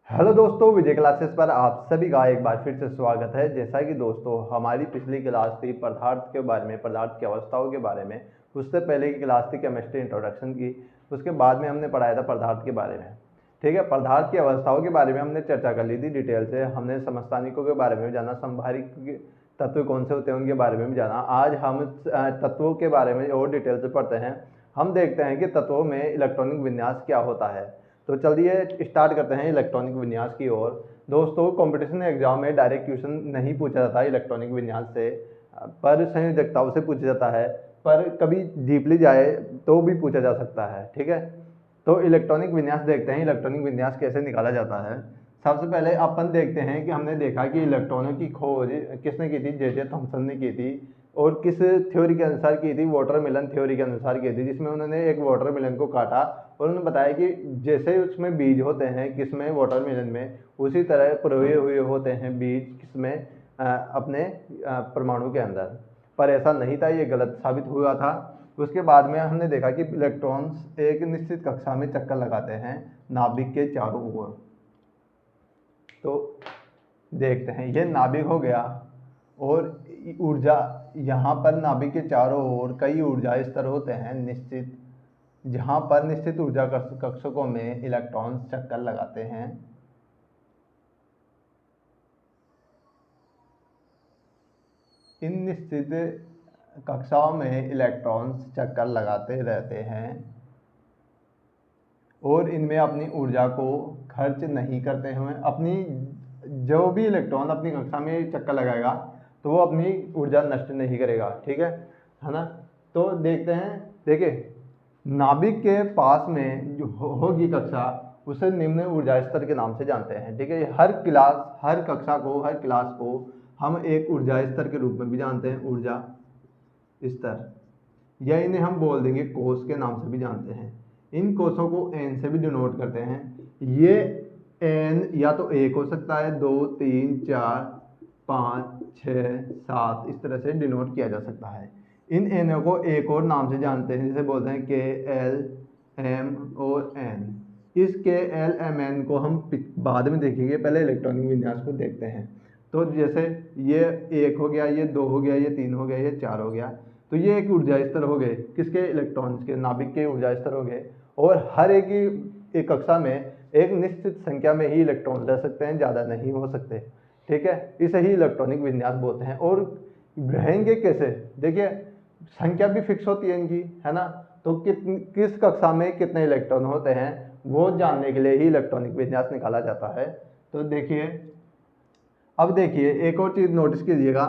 Hello दोस्तों, विजय classes पर आप सभी का एक बार फिर से स्वागत है। जैसा कि दोस्तों हमारी पिछली क्लास थी पदार्थ के बारे में, पदार्थ की अवस्थाओं के बारे में। उससे पहले की क्लास थी केमिस्ट्री इंट्रोडक्शन की। उसके बाद में हमने पढ़ाया था पदार्थ के बारे में। ठीक है, पदार्थ की अवस्थाओं के बारे में हमने चर्चा कर ली थी डिटेल से। हमने समस्थानिकों के बारे में जाना, संभारिक तत्व कौन से होते हैं उनके बारे में भी जाना। आज हम तत्वों के बारे में और डिटेल से पढ़ते हैं। हम देखते हैं कि तत्वों में इलेक्ट्रॉनिक विन्यास क्या होता है। तो चलिए स्टार्ट करते हैं इलेक्ट्रॉनिक विन्यास की ओर। दोस्तों, कंपटीशन एग्जाम में डायरेक्ट क्वेश्चन नहीं पूछा जाता इलेक्ट्रॉनिक विन्यास से, पर संयोजकताओं से पूछा जाता है। पर कभी डीपली जाए तो भी पूछा जा सकता है। ठीक है, तो इलेक्ट्रॉनिक विन्यास देखते हैं, इलेक्ट्रॉनिक विन्यास कैसे निकाला जाता है। सबसे पहले अपन देखते हैं कि हमने देखा कि इलेक्ट्रॉनों की खोज किसने की थी, जे थॉमसन ने की थी। और किस थ्योरी के अनुसार की थी, वाटरमेलन थ्योरी के अनुसार की थी, जिसमें उन्होंने एक वाटरमेलन को काटा और उन्होंने बताया कि जैसे उसमें बीज होते हैं किसमें, वाटरमेलन में, उसी तरह प्रोए हुए होते हैं बीज किसमें, अपने परमाणु के अंदर। पर ऐसा नहीं था, ये गलत साबित हुआ था। उसके बाद में हमने देखा कि इलेक्ट्रॉन्स एक निश्चित कक्षा में चक्कर लगाते हैं नाभिक के चारों ओर। तो देखते हैं, ये नाभिक हो गया और ऊर्जा, यहाँ पर नाभिक के चारों ओर कई ऊर्जा स्तर होते हैं निश्चित, जहाँ पर निश्चित ऊर्जा कक्षकों में इलेक्ट्रॉन्स चक्कर लगाते हैं। इन निश्चित कक्षाओं में इलेक्ट्रॉन्स चक्कर लगाते रहते हैं और इनमें अपनी ऊर्जा को खर्च नहीं करते हुए अपनी, जो भी इलेक्ट्रॉन अपनी कक्षा में चक्कर लगाएगा तो वो अपनी ऊर्जा नष्ट नहीं करेगा। ठीक है ना। तो देखते हैं, देखिए नाभिक के पास में जो होगी कक्षा, उसे निम्न ऊर्जा स्तर के नाम से जानते हैं। ठीक है, हर क्लास, हर कक्षा को, हर क्लास को हम एक ऊर्जा स्तर के रूप में भी जानते हैं, ऊर्जा स्तर, या इन्हें हम बोल देंगे कोष के नाम से भी जानते हैं। इन कोषों को एन से भी डिनोट करते हैं। ये एन या तो एक हो सकता है, 2, 3, 4, 5, 6, 7, इस तरह से डिनोट किया जा सकता है। इन एन को एक और नाम से जानते हैं, जिसे बोलते हैं के, एल, एम और एन। इस के, एल, एम, एन को हम बाद में देखेंगे, पहले इलेक्ट्रॉनिक विन्यास को देखते हैं। तो जैसे ये एक हो गया, ये 2 हो गया, ये 3 हो गया, ये 4 हो गया। तो ये एक ऊर्जा स्तर हो गए, किसके, इलेक्ट्रॉन्स के, नाभिक के ऊर्जा स्तर हो गए। और हर एक कक्षा में एक निश्चित संख्या में ही इलेक्ट्रॉन रह सकते हैं, ज़्यादा नहीं हो सकते। ठीक है, इसे ही इलेक्ट्रॉनिक विन्यास बोलते हैं। और रहेंगे कैसे, देखिए संख्या भी फिक्स होती है इनकी, है ना। तो किस कक्षा में कितने इलेक्ट्रॉन होते हैं वो जानने के लिए ही इलेक्ट्रॉनिक विन्यास निकाला जाता है। तो देखिए, अब देखिए एक और चीज़ नोटिस कीजिएगा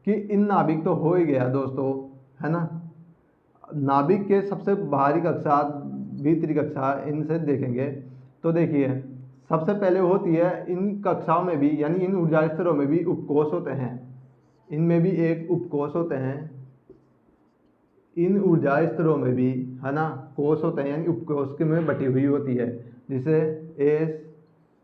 कि इन नाभिक तो हो ही गया दोस्तों, है ना। नाभिक के सबसे बाहरी कक्षा, भीतरी कक्षा, इनसे देखेंगे तो देखिए सबसे पहले होती है इन कक्षाओं में भी, यानी इन ऊर्जा स्तरों में भी उपकोष होते हैं। इनमें भी एक उपकोष होते हैं, इन ऊर्जा स्तरों में भी, है ना, कोष होते हैं, यानी उपकोष के में बटी हुई होती है, जिसे एस,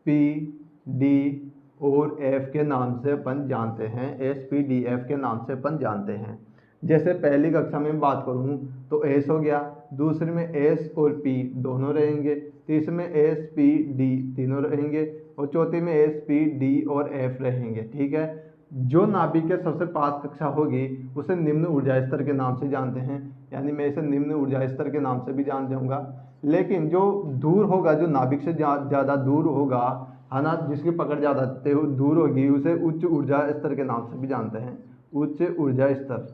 पी, डी और एफ के नाम से अपन जानते हैं। एस, पी, डी, एफ के नाम से अपन जानते हैं। जैसे पहली कक्षा में बात करूं तो एस हो गया, दूसरे में एस और पी दोनों रहेंगे, तीसरे में एस, पी, डी तीनों रहेंगे, और चौथे में एस, पी, डी और एफ रहेंगे। ठीक है, जो नाभिक के सबसे पास कक्षा होगी उसे निम्न ऊर्जा स्तर के नाम से जानते हैं, यानी मैं इसे निम्न ऊर्जा स्तर के नाम से भी जान जाऊंगा। लेकिन जो दूर होगा, जो नाभिक से ज़्यादा दूर होगा, है ना, जिसकी पकड़ ज़्यादा दूर होगी, उसे उच्च ऊर्जा स्तर के नाम से भी जानते हैं। उच्च ऊर्जा स्तर,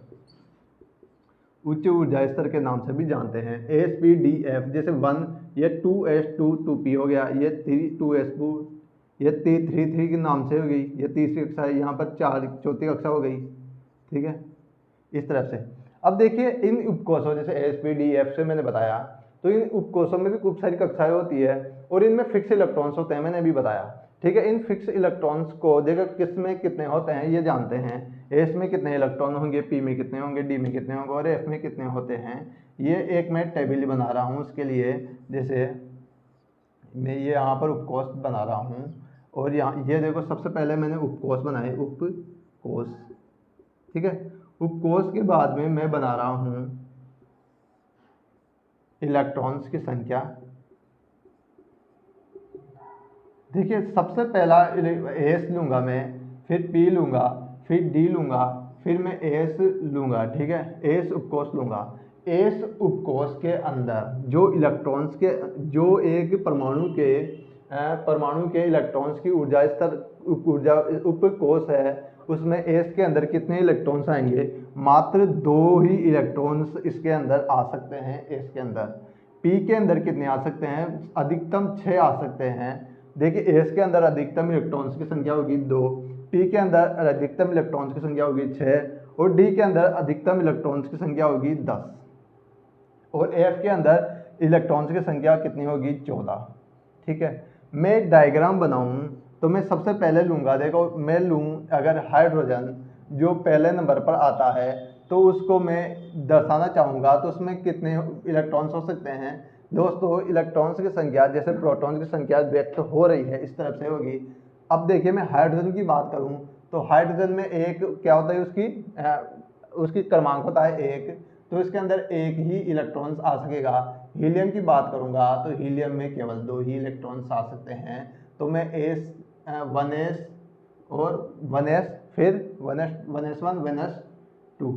उच्च ऊर्जा स्तर के नाम से भी जानते हैं। एस, पी, डी, एफ, जैसे 1, ये 2s2 2p हो गया, ये 3 2s2, ये 3 के नाम से हो गई, ये तीसरी कक्षा है, यहाँ पर 4 चौथी कक्षा हो गई। ठीक है, इस तरह से। अब देखिए इन उपकोषों, जैसे एस, पी, डी, एफ से मैंने बताया, तो इन उपकोषों में भी खूब सारी कक्षाएं होती है और इनमें फिक्स इलेक्ट्रॉन्स होते हैं, मैंने अभी बताया। ठीक है, इन फिक्स इलेक्ट्रॉन्स को देखो किस में कितने होते हैं ये जानते हैं। एस में कितने इलेक्ट्रॉन होंगे, पी में कितने होंगे, डी में कितने होंगे और एफ में कितने होते हैं। ये एक मैं टेबल बना रहा हूँ उसके लिए, जैसे मैं ये यहाँ पर उपकोष बना रहा हूँ और यहाँ ये देखो सबसे पहले मैंने उपकोष बनाए, उपकोष। ठीक है, उपकोष के बाद में मैं बना रहा हूँ इलेक्ट्रॉन्स की संख्या। देखिए सबसे पहला एस लूँगा मैं, फिर पी लूँगा, फिर डी लूँगा, फिर मैं एस लूँगा, ठीक है, एस उपकोष लूँगा। एस उपकोष के अंदर जो इलेक्ट्रॉन्स के, जो एक परमाणु के इलेक्ट्रॉन्स की ऊर्जा स्तर ऊर्जा उपकोष है, उसमें एस के अंदर कितने इलेक्ट्रॉन्स आएंगे? मात्र 2 ही इलेक्ट्रॉन्स इसके अंदर आ सकते हैं एस के अंदर। पी के अंदर कितने आ सकते हैं? अधिकतम 6 आ सकते हैं। देखिए एस के अंदर अधिकतम इलेक्ट्रॉन्स की संख्या होगी 2, पी के अंदर अधिकतम इलेक्ट्रॉन्स की संख्या होगी 6 और डी के अंदर अधिकतम इलेक्ट्रॉन्स की संख्या होगी 10 और एफ के अंदर इलेक्ट्रॉन्स की संख्या कितनी होगी? 14। ठीक है, मैं डायग्राम बनाऊं तो मैं सबसे पहले लूँगा, देखो मैं लूँ अगर हाइड्रोजन जो पहले नंबर पर आता है तो उसको मैं दर्शाना चाहूँगा तो उसमें कितने इलेक्ट्रॉन्स हो सकते हैं? दोस्तों इलेक्ट्रॉन्स की संख्या जैसे प्रोटॉन्स की संख्या व्यक्त हो रही है इस तरफ से होगी। अब देखिए मैं हाइड्रोजन की बात करूँ तो हाइड्रोजन में एक क्या होता है, उसकी क्रमांक होता है 1, तो इसके अंदर एक ही इलेक्ट्रॉन्स आ सकेगा। हीलियम की बात करूंगा तो हीलियम में केवल 2 ही इलेक्ट्रॉन्स आ सकते हैं, तो मैं एस 1s और 1s फिर 1s1 1s2,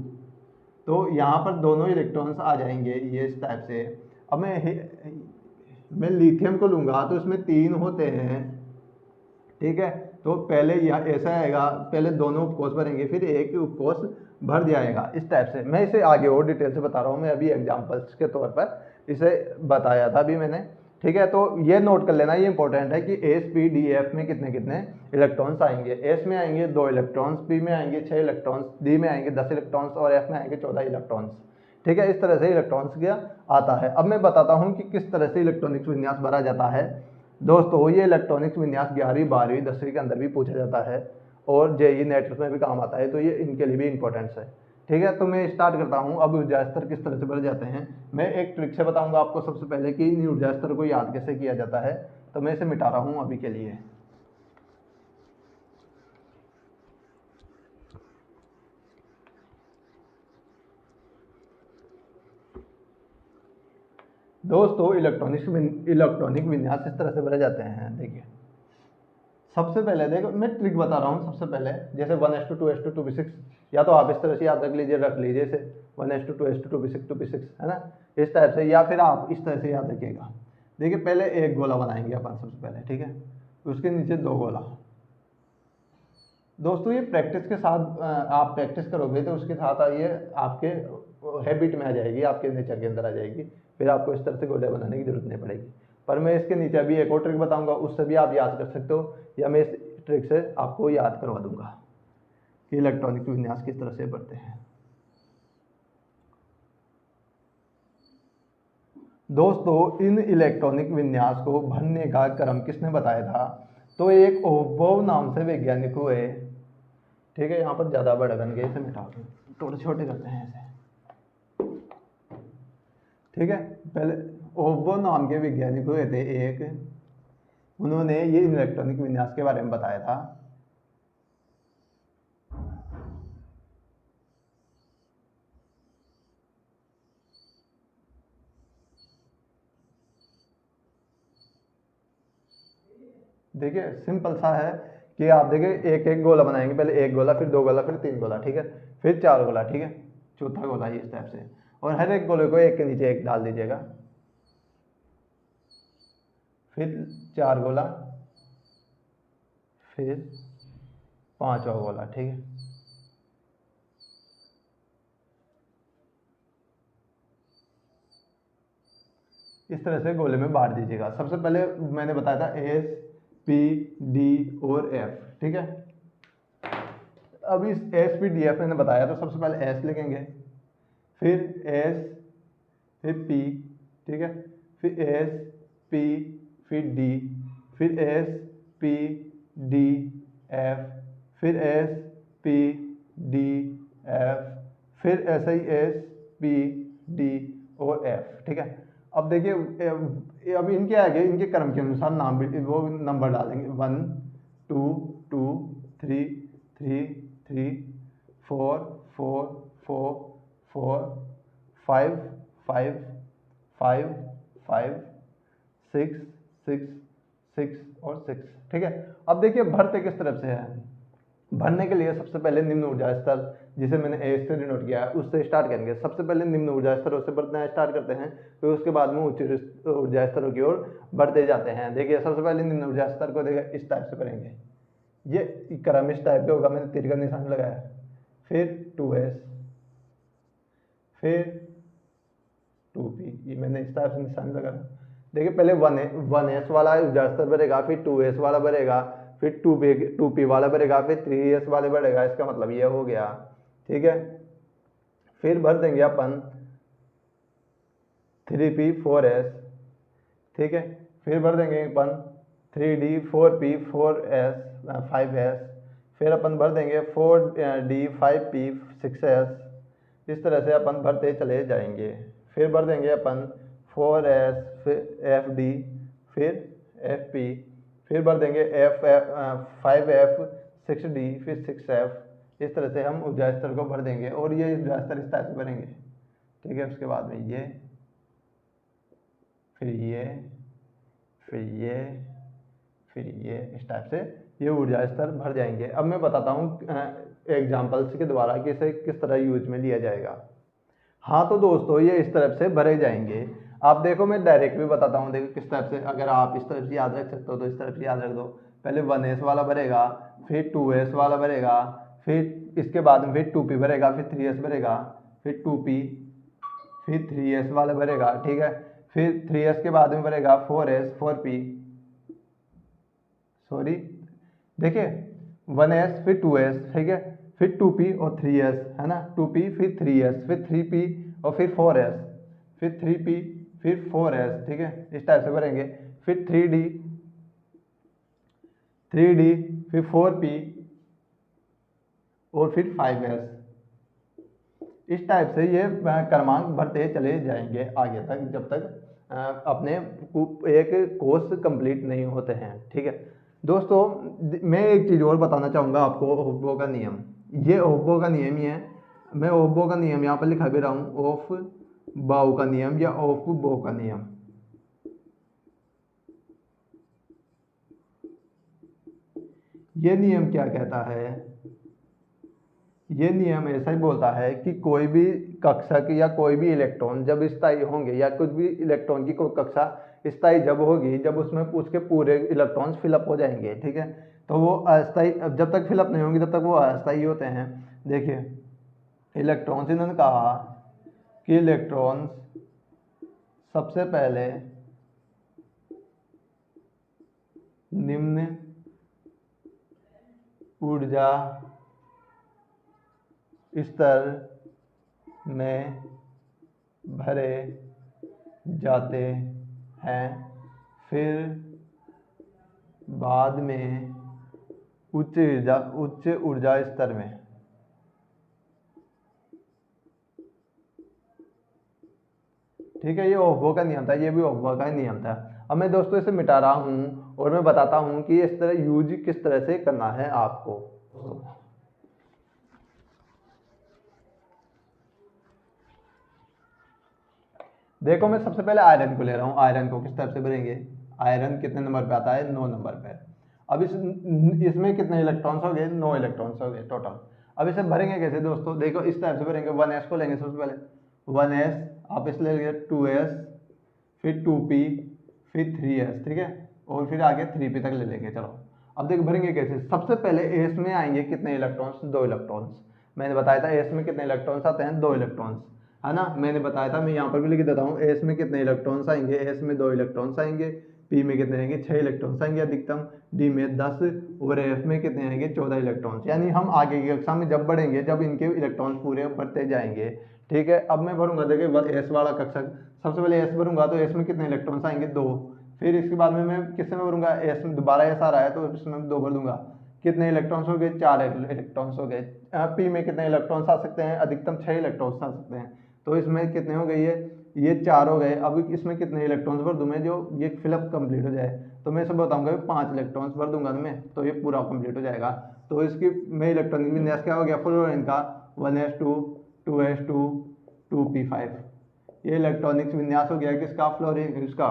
तो यहाँ पर दोनों इलेक्ट्रॉन्स आ जाएंगे ये इस टाइप से। अब मैं लिथियम को लूँगा तो इसमें 3 होते हैं, ठीक है, तो पहले यह ऐसा आएगा, पहले दोनों उपकोष भरेंगे फिर एक उपकोष भर जाएगा इस टाइप से। मैं इसे आगे और डिटेल से बता रहा हूँ, मैं अभी एग्जांपल्स के तौर पर इसे बताया था अभी मैंने, ठीक है। तो ये नोट कर लेना, ये इंपॉर्टेंट है कि एस पी डी एफ में कितने कितने इलेक्ट्रॉन्स आएंगे। एस में आएंगे 2 इलेक्ट्रॉन्स, पी में आएंगे 6 इलेक्ट्रॉन्स, डी में आएंगे 10 इलेक्ट्रॉन्स और एफ में आएंगे 14 इलेक्ट्रॉन्स, ठीक है। इस तरह से इलेक्ट्रॉन्स का आता है। अब मैं बताता हूँ कि किस तरह से इलेक्ट्रॉनिक्स विन्यास भरा जाता है। दोस्तों ये इलेक्ट्रॉनिक्स विन्यास 11वीं 12वीं 10वीं के अंदर भी पूछा जाता है और जेईई नेट में भी काम आता है, तो ये इनके लिए भी इंपॉर्टेंस है, ठीक है। तो मैं स्टार्ट करता हूँ। अब ऊर्जा स्तर किस तरह से भरे जाते हैं, मैं एक ट्रिक से बताऊंगा आपको सबसे पहले कि इन ऊर्जा स्तर को याद कैसे किया जाता है। तो मैं इसे मिटा रहा हूँ अभी के लिए। दोस्तों इलेक्ट्रॉनिक विन्यास इस तरह से भरे जाते हैं। देखिए सबसे पहले देखो मैं ट्रिक बता रहा हूँ। सबसे पहले जैसे 1:2 2:6, या तो आप इस तरह से याद रख लीजिए जैसे 1:2 2:6 है ना, इस टाइप से, या फिर आप इस तरह से याद रखिएगा। देखिए पहले एक गोला बनाएंगे अपन सबसे पहले, ठीक है, उसके नीचे 2 गोला। दोस्तों ये प्रैक्टिस के साथ आप प्रैक्टिस करोगे तो उसके साथ ये आपके हैबिट में आ जाएगी, आपके नेचर के अंदर आ जाएगी, फिर आपको इस तरह से गोले बनाने की जरूरत नहीं पड़ेगी। पर मैं इसके नीचे अभी एक और ट्रिक बताऊंगा, उससे भी आप याद कर सकते हो, या मैं इस ट्रिक से आपको याद करवा दूंगा कि इलेक्ट्रॉनिक विन्यास किस तरह से बढ़ते हैं। दोस्तों इन इलेक्ट्रॉनिक विन्यास को भरने का क्रम किसने बताया था? तो एक ओबोव नाम से वैज्ञानिक हुए, ठीक है। यहाँ पर ज़्यादा बड़े बन गए, इसे मिटा दो, थोड़े छोटे करते हैं इसे, ठीक है। पहले ओबो नाम के वैज्ञानिक हुए थे एक, उन्होंने ये इलेक्ट्रॉनिक विन्यास के बारे में बताया था। देखिए सिंपल सा है कि आप देखिए एक एक गोला बनाएंगे, पहले एक गोला फिर 2 गोला फिर 3 गोला, ठीक है, फिर 4 गोला, ठीक है, चौथा गोला ये इस टाइप से, और हर एक गोले को एक के नीचे एक डाल दीजिएगा, फिर 4 गोला, फिर 5वां गोला, ठीक है। इस तरह से गोले में बांट दीजिएगा। सबसे पहले मैंने बताया था एस पी डी और एफ, ठीक है। अब इस एस पी डी एफ मैंने बताया, तो सबसे पहले एस लिखेंगे, फिर एस, फिर पी, ठीक है, फिर एस पी, फिर डी, फिर एस पी डी एफ, फिर एस पी डी एफ, फिर ऐसे ही एस पी डी और एफ, ठीक है। अब देखिए अब इनके आगे इनके क्रम के अनुसार नाम भी वो नंबर डालेंगे, 1 2 2 3 3 3 4 4 4 4 5 5 5 5 6 6 6 और 6। ठीक है, अब देखिए भरते किस तरफ से है। भरने के लिए सबसे पहले निम्न ऊर्जा स्तर, जिसे मैंने ए से डिनोट किया है, उससे स्टार्ट करेंगे। सबसे पहले निम्न ऊर्जा स्तरों से बढ़ना स्टार्ट करते हैं, फिर उसके बाद में उच्च ऊर्जा स्तरों की ओर बढ़ते जाते हैं। देखिए सबसे पहले निम्न ऊर्जा स्तर को देखिए इस टाइप से करेंगे, ये क्रम इस टाइप का होगा, मैंने तीर का निशान लगाया, फिर 2s, फिर 2p, ये मैंने इस टाइप से निशान लगाया। देखिए पहले 1s वाला ऊर्जा स्तर बढ़ेगा, फिर 2s वाला बढ़ेगा, फिर 2p वाला बढ़ेगा, फिर 3s वाले बढ़ेगा। इसका मतलब ये हो गया। ठीक है, फिर भर देंगे अपन 3p 4s। ठीक है, फिर भर देंगे अपन 3d 4p 4s 5s, फिर अपन भर देंगे 4d 5p 6s। इस तरह से अपन भरते चले जाएंगे। फिर भर देंगे अपन 4s, फिर fd, फिर fp, फिर भर देंगे 5f 6d, फिर 6f। इस तरह से हम ऊर्जा स्तर को भर देंगे और ये ऊर्जा स्तर इस तरह से भरेंगे। ठीक है, उसके बाद में ये, फिर ये, फिर ये, फिर ये, इस टाइप से ये ऊर्जा स्तर भर जाएंगे। अब मैं बताता हूँ एग्जाम्पल्स के द्वारा कि इसे किस तरह यूज में लिया जाएगा। हाँ तो दोस्तों ये इस तरफ से भरे जाएंगे। आप देखो मैं डायरेक्ट भी बताता हूँ, देखो किस टाइप से। अगर आप इस तरफ से याद रख सकते हो तो इस तरफ से याद रख दो। पहले 1s वाला भरेगा, फिर 2s वाला भरेगा, फिर इसके बाद में फिर 2p भरेगा, फिर 3s भरेगा, फिर 2p, फिर 3s वाला भरेगा। ठीक है, फिर 3s के बाद में भरेगा 4s 4p, सॉरी देखिए 1s फिर 2s, ठीक है, फिर 2p और 3s, है ना, 2p फिर 3s, फिर 3p और फिर 4s, फिर 3p फिर 4s। ठीक है, इस टाइप से भरेंगे। फिर 3d फिर 4p और फिर 5s। इस टाइप से ये क्रमांक भरते चले जाएंगे आगे तक, जब तक अपने एक कोर्स कंप्लीट नहीं होते हैं। ठीक है दोस्तों, मैं एक चीज़ और बताना चाहूँगा आपको, ओहमो का नियम। ये ओहमो का नियम ही है, मैं ओहमो का नियम यहाँ पर लिखा भी रहा हूँ, ऑफ बाउ का नियम या ऑफ बो का नियम। ये नियम क्या कहता है, ये नियम ऐसा ही बोलता है कि कोई भी कक्षक या कोई भी इलेक्ट्रॉन जब स्थायी होंगे, या कुछ भी इलेक्ट्रॉन की कोई कक्षा स्थायी जब होगी, जब उसमें उसके पूरे इलेक्ट्रॉन्स फिलअप हो जाएंगे। ठीक है, तो वो अस्थायी, जब तक फिलअप नहीं होंगे तब तक वो अस्थायी होते हैं। देखिए इलेक्ट्रॉन्स, इन्होंने कहा कि इलेक्ट्रॉन्स सबसे पहले निम्न ऊर्जा स्तर में भरे जाते हैं, फिर बाद में उच्च ऊर्जा स्तर में। ठीक है, ये ओहमो का नियम था, ये भी ओहमो का ही नियम था। अब मैं दोस्तों इसे मिटा रहा हूँ और मैं बताता हूँ कि इस तरह यूज किस तरह से करना है आपको। देखो मैं सबसे पहले आयरन को ले रहा हूँ। आयरन को किस टाइप से भरेंगे, आयरन कितने नंबर पे आता है, 9 नंबर पे। अब इसमें कितने इलेक्ट्रॉन्स हो गए, 9 इलेक्ट्रॉन्स हो गए टोटल। अब इसे भरेंगे कैसे दोस्तों, देखो इस टाइप से भरेंगे। 1s को लेंगे सबसे पहले, 1s आप इस ले लिए, 2s, फिर 2p, फिर 3s। ठीक है, और फिर आगे 3p तक ले लेंगे। चलो अब देखो भरेंगे कैसे। सबसे पहले एस में आएंगे कितने इलेक्ट्रॉन्स, 2 इलेक्ट्रॉन्स। मैंने बताया था एस में कितने इलेक्ट्रॉन्स आते हैं, 2 इलेक्ट्रॉन्स, है ना, मैंने बताया था। मैं यहाँ पर भी लिख देता हूँ, एस में कितने इलेक्ट्रॉन्स आएंगे, एस में 2 इलेक्ट्रॉन्स आएंगे, पी में कितने आएंगे, 6 इलेक्ट्रॉन्स आएंगे अधिकतम, डी में 10, और एफ में कितने आएंगे, 14 इलेक्ट्रॉन्स। यानी हम आगे की कक्षा में जब बढ़ेंगे, जब इनके इलेक्ट्रॉन्स पूरे बढ़ते जाएंगे। ठीक है, अब मैं भरूंगा, देखिए एस वाला कक्षक, सबसे पहले एस भरूंगा तो एस में कितने इलेक्ट्रॉन्स आएंगे, 2। फिर इसके बाद में मैं किससे में भरूंगा, एस में दोबारा एस आ रहा है तो इसमें 2 भर दूंगा। कितने इलेक्ट्रॉन्स हो गए, 4 इलेक्ट्रॉन्स हो गए। पी में कितने इलेक्ट्रॉन्स आ सकते हैं, अधिकतम 6 इलेक्ट्रॉन्स आ सकते हैं। तो इसमें कितने हो गए, ये 4 हो गए। अब इसमें कितने इलेक्ट्रॉन्स भर दूं मैं, जो ये फिलअप कंप्लीट हो जाए। तो मैं इसे बताऊंगा 5 इलेक्ट्रॉन्स भर दूंगा मैं, तो ये पूरा कंप्लीट हो जाएगा। तो इसकी मैं इलेक्ट्रॉनिक विन्यास क्या हो गया, फ्लोरीन का 1s2 2s2 2p5। ये इलेक्ट्रॉनिक्स विन्यास हो गया किसका, फ्लोरीन, इसका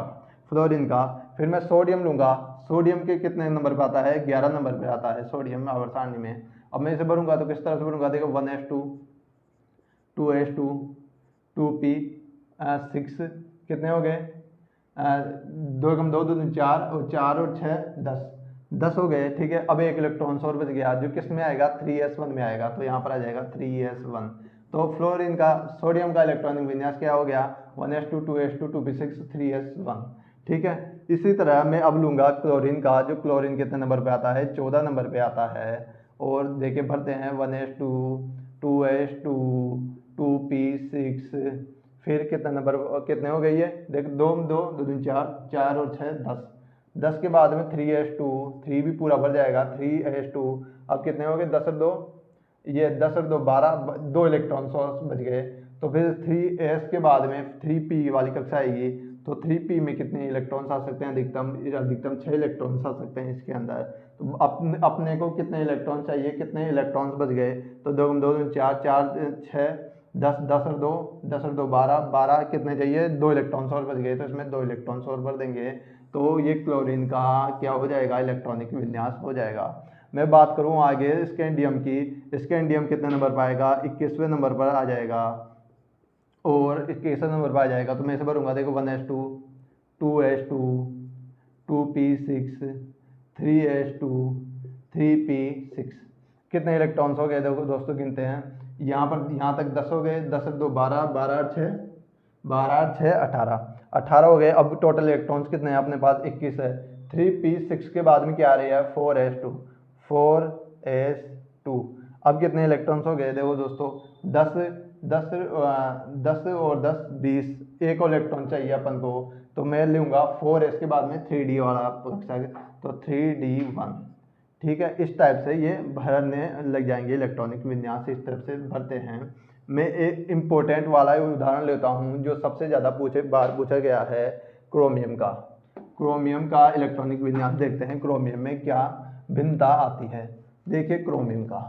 फ्लोरीन का। फिर मैं सोडियम लूंगा, सोडियम के कितने नंबर पे आता है, 11 नंबर पे आता है सोडियम आवर्त सारणी में। अब मैं इसे भरूंगा तो किस तरह से भरूंगा, देखो 1s2 2s2 2p 6 कितने हो गए, 2 × 2 = 4 और 4 और 6 10 हो गए, ठीक है। अब एक इलेक्ट्रॉन और बच गया जो किस में आएगा, 3s1 में आएगा, तो यहाँ पर आ जाएगा 3s1। तो फ्लोरीन का सोडियम का इलेक्ट्रॉनिक विन्यास क्या हो गया, 1s2 2s2 2p6 3s1, ठीक है। इसी तरह मैं अब लूंगा क्लोरीन का, जो क्लोरीन कितने नंबर पे आता है, 14 नंबर पे आता है। और देखिए भरते हैं 1s2 2s2 2p6, फिर कितना नंबर कितने हो गई है, देख 2 2 2 2 4 4 और 6 10 के बाद में 3s2 3 भी पूरा भर जाएगा 3s2। अब कितने हो गए, 10 और 2, ये 10 और 2 12, 2 इलेक्ट्रॉन सोर्स बच गए। तो फिर 3s के बाद में 3p वाली कक्षा आएगी, तो 3p में कितने इलेक्ट्रॉन्स आ सकते हैं, अधिकतम 6 इलेक्ट्रॉन्स आ सकते हैं इसके अंदर। तो अपने को कितने इलेक्ट्रॉन चाहिए, कितने इलेक्ट्रॉन्स बच गए, तो 2 × 2 = 4 4 6 10 10 और 2 10 और 2 12 12 कितने चाहिए, 2 इलेक्ट्रॉन्स और बच गए, तो इसमें 2 इलेक्ट्रॉन्स और भर देंगे, तो ये क्लोरीन का क्या हो जाएगा, इलेक्ट्रॉनिक विन्यास हो जाएगा। मैं बात करूं आगे स्कैंडियम की, स्कैंडियम कितने नंबर पर आएगा, 21वें नंबर पर आ जाएगा, और 21वें नंबर पर आ जाएगा। तो मैं इसे भरूंगा, देखो 1s2 2s2 2p6 3s2 3p6 कितने इलेक्ट्रॉन्स हो गए, देखो दोस्तों गिनते हैं, यहाँ पर यहाँ तक 10 हो गए, 10 और 2 12 12 और 6 12 और 6 18 हो गए। अब टोटल इलेक्ट्रॉन्स कितने हैं अपने पास, 21 है। 3p6 के बाद में क्या आ रही है, 4s2 अब कितने इलेक्ट्रॉन्स हो गए, देखो दोस्तों 10 10 10 और 10 20, एक और इलेक्ट्रॉन चाहिए अपन को, तो मैं लूंगा 4s के बाद में 3d वाला कक्षा, तो 3d1, ठीक है। इस टाइप से ये भरने लग जाएंगे, इलेक्ट्रॉनिक विन्यास इस तरफ से भरते हैं। मैं एक इम्पोर्टेंट वाला उदाहरण लेता हूँ जो सबसे ज़्यादा पूछा गया है, क्रोमियम का। क्रोमियम का इलेक्ट्रॉनिक विन्यास देखते हैं, क्रोमियम में क्या भिन्नता आती है। देखिए क्रोमियम का,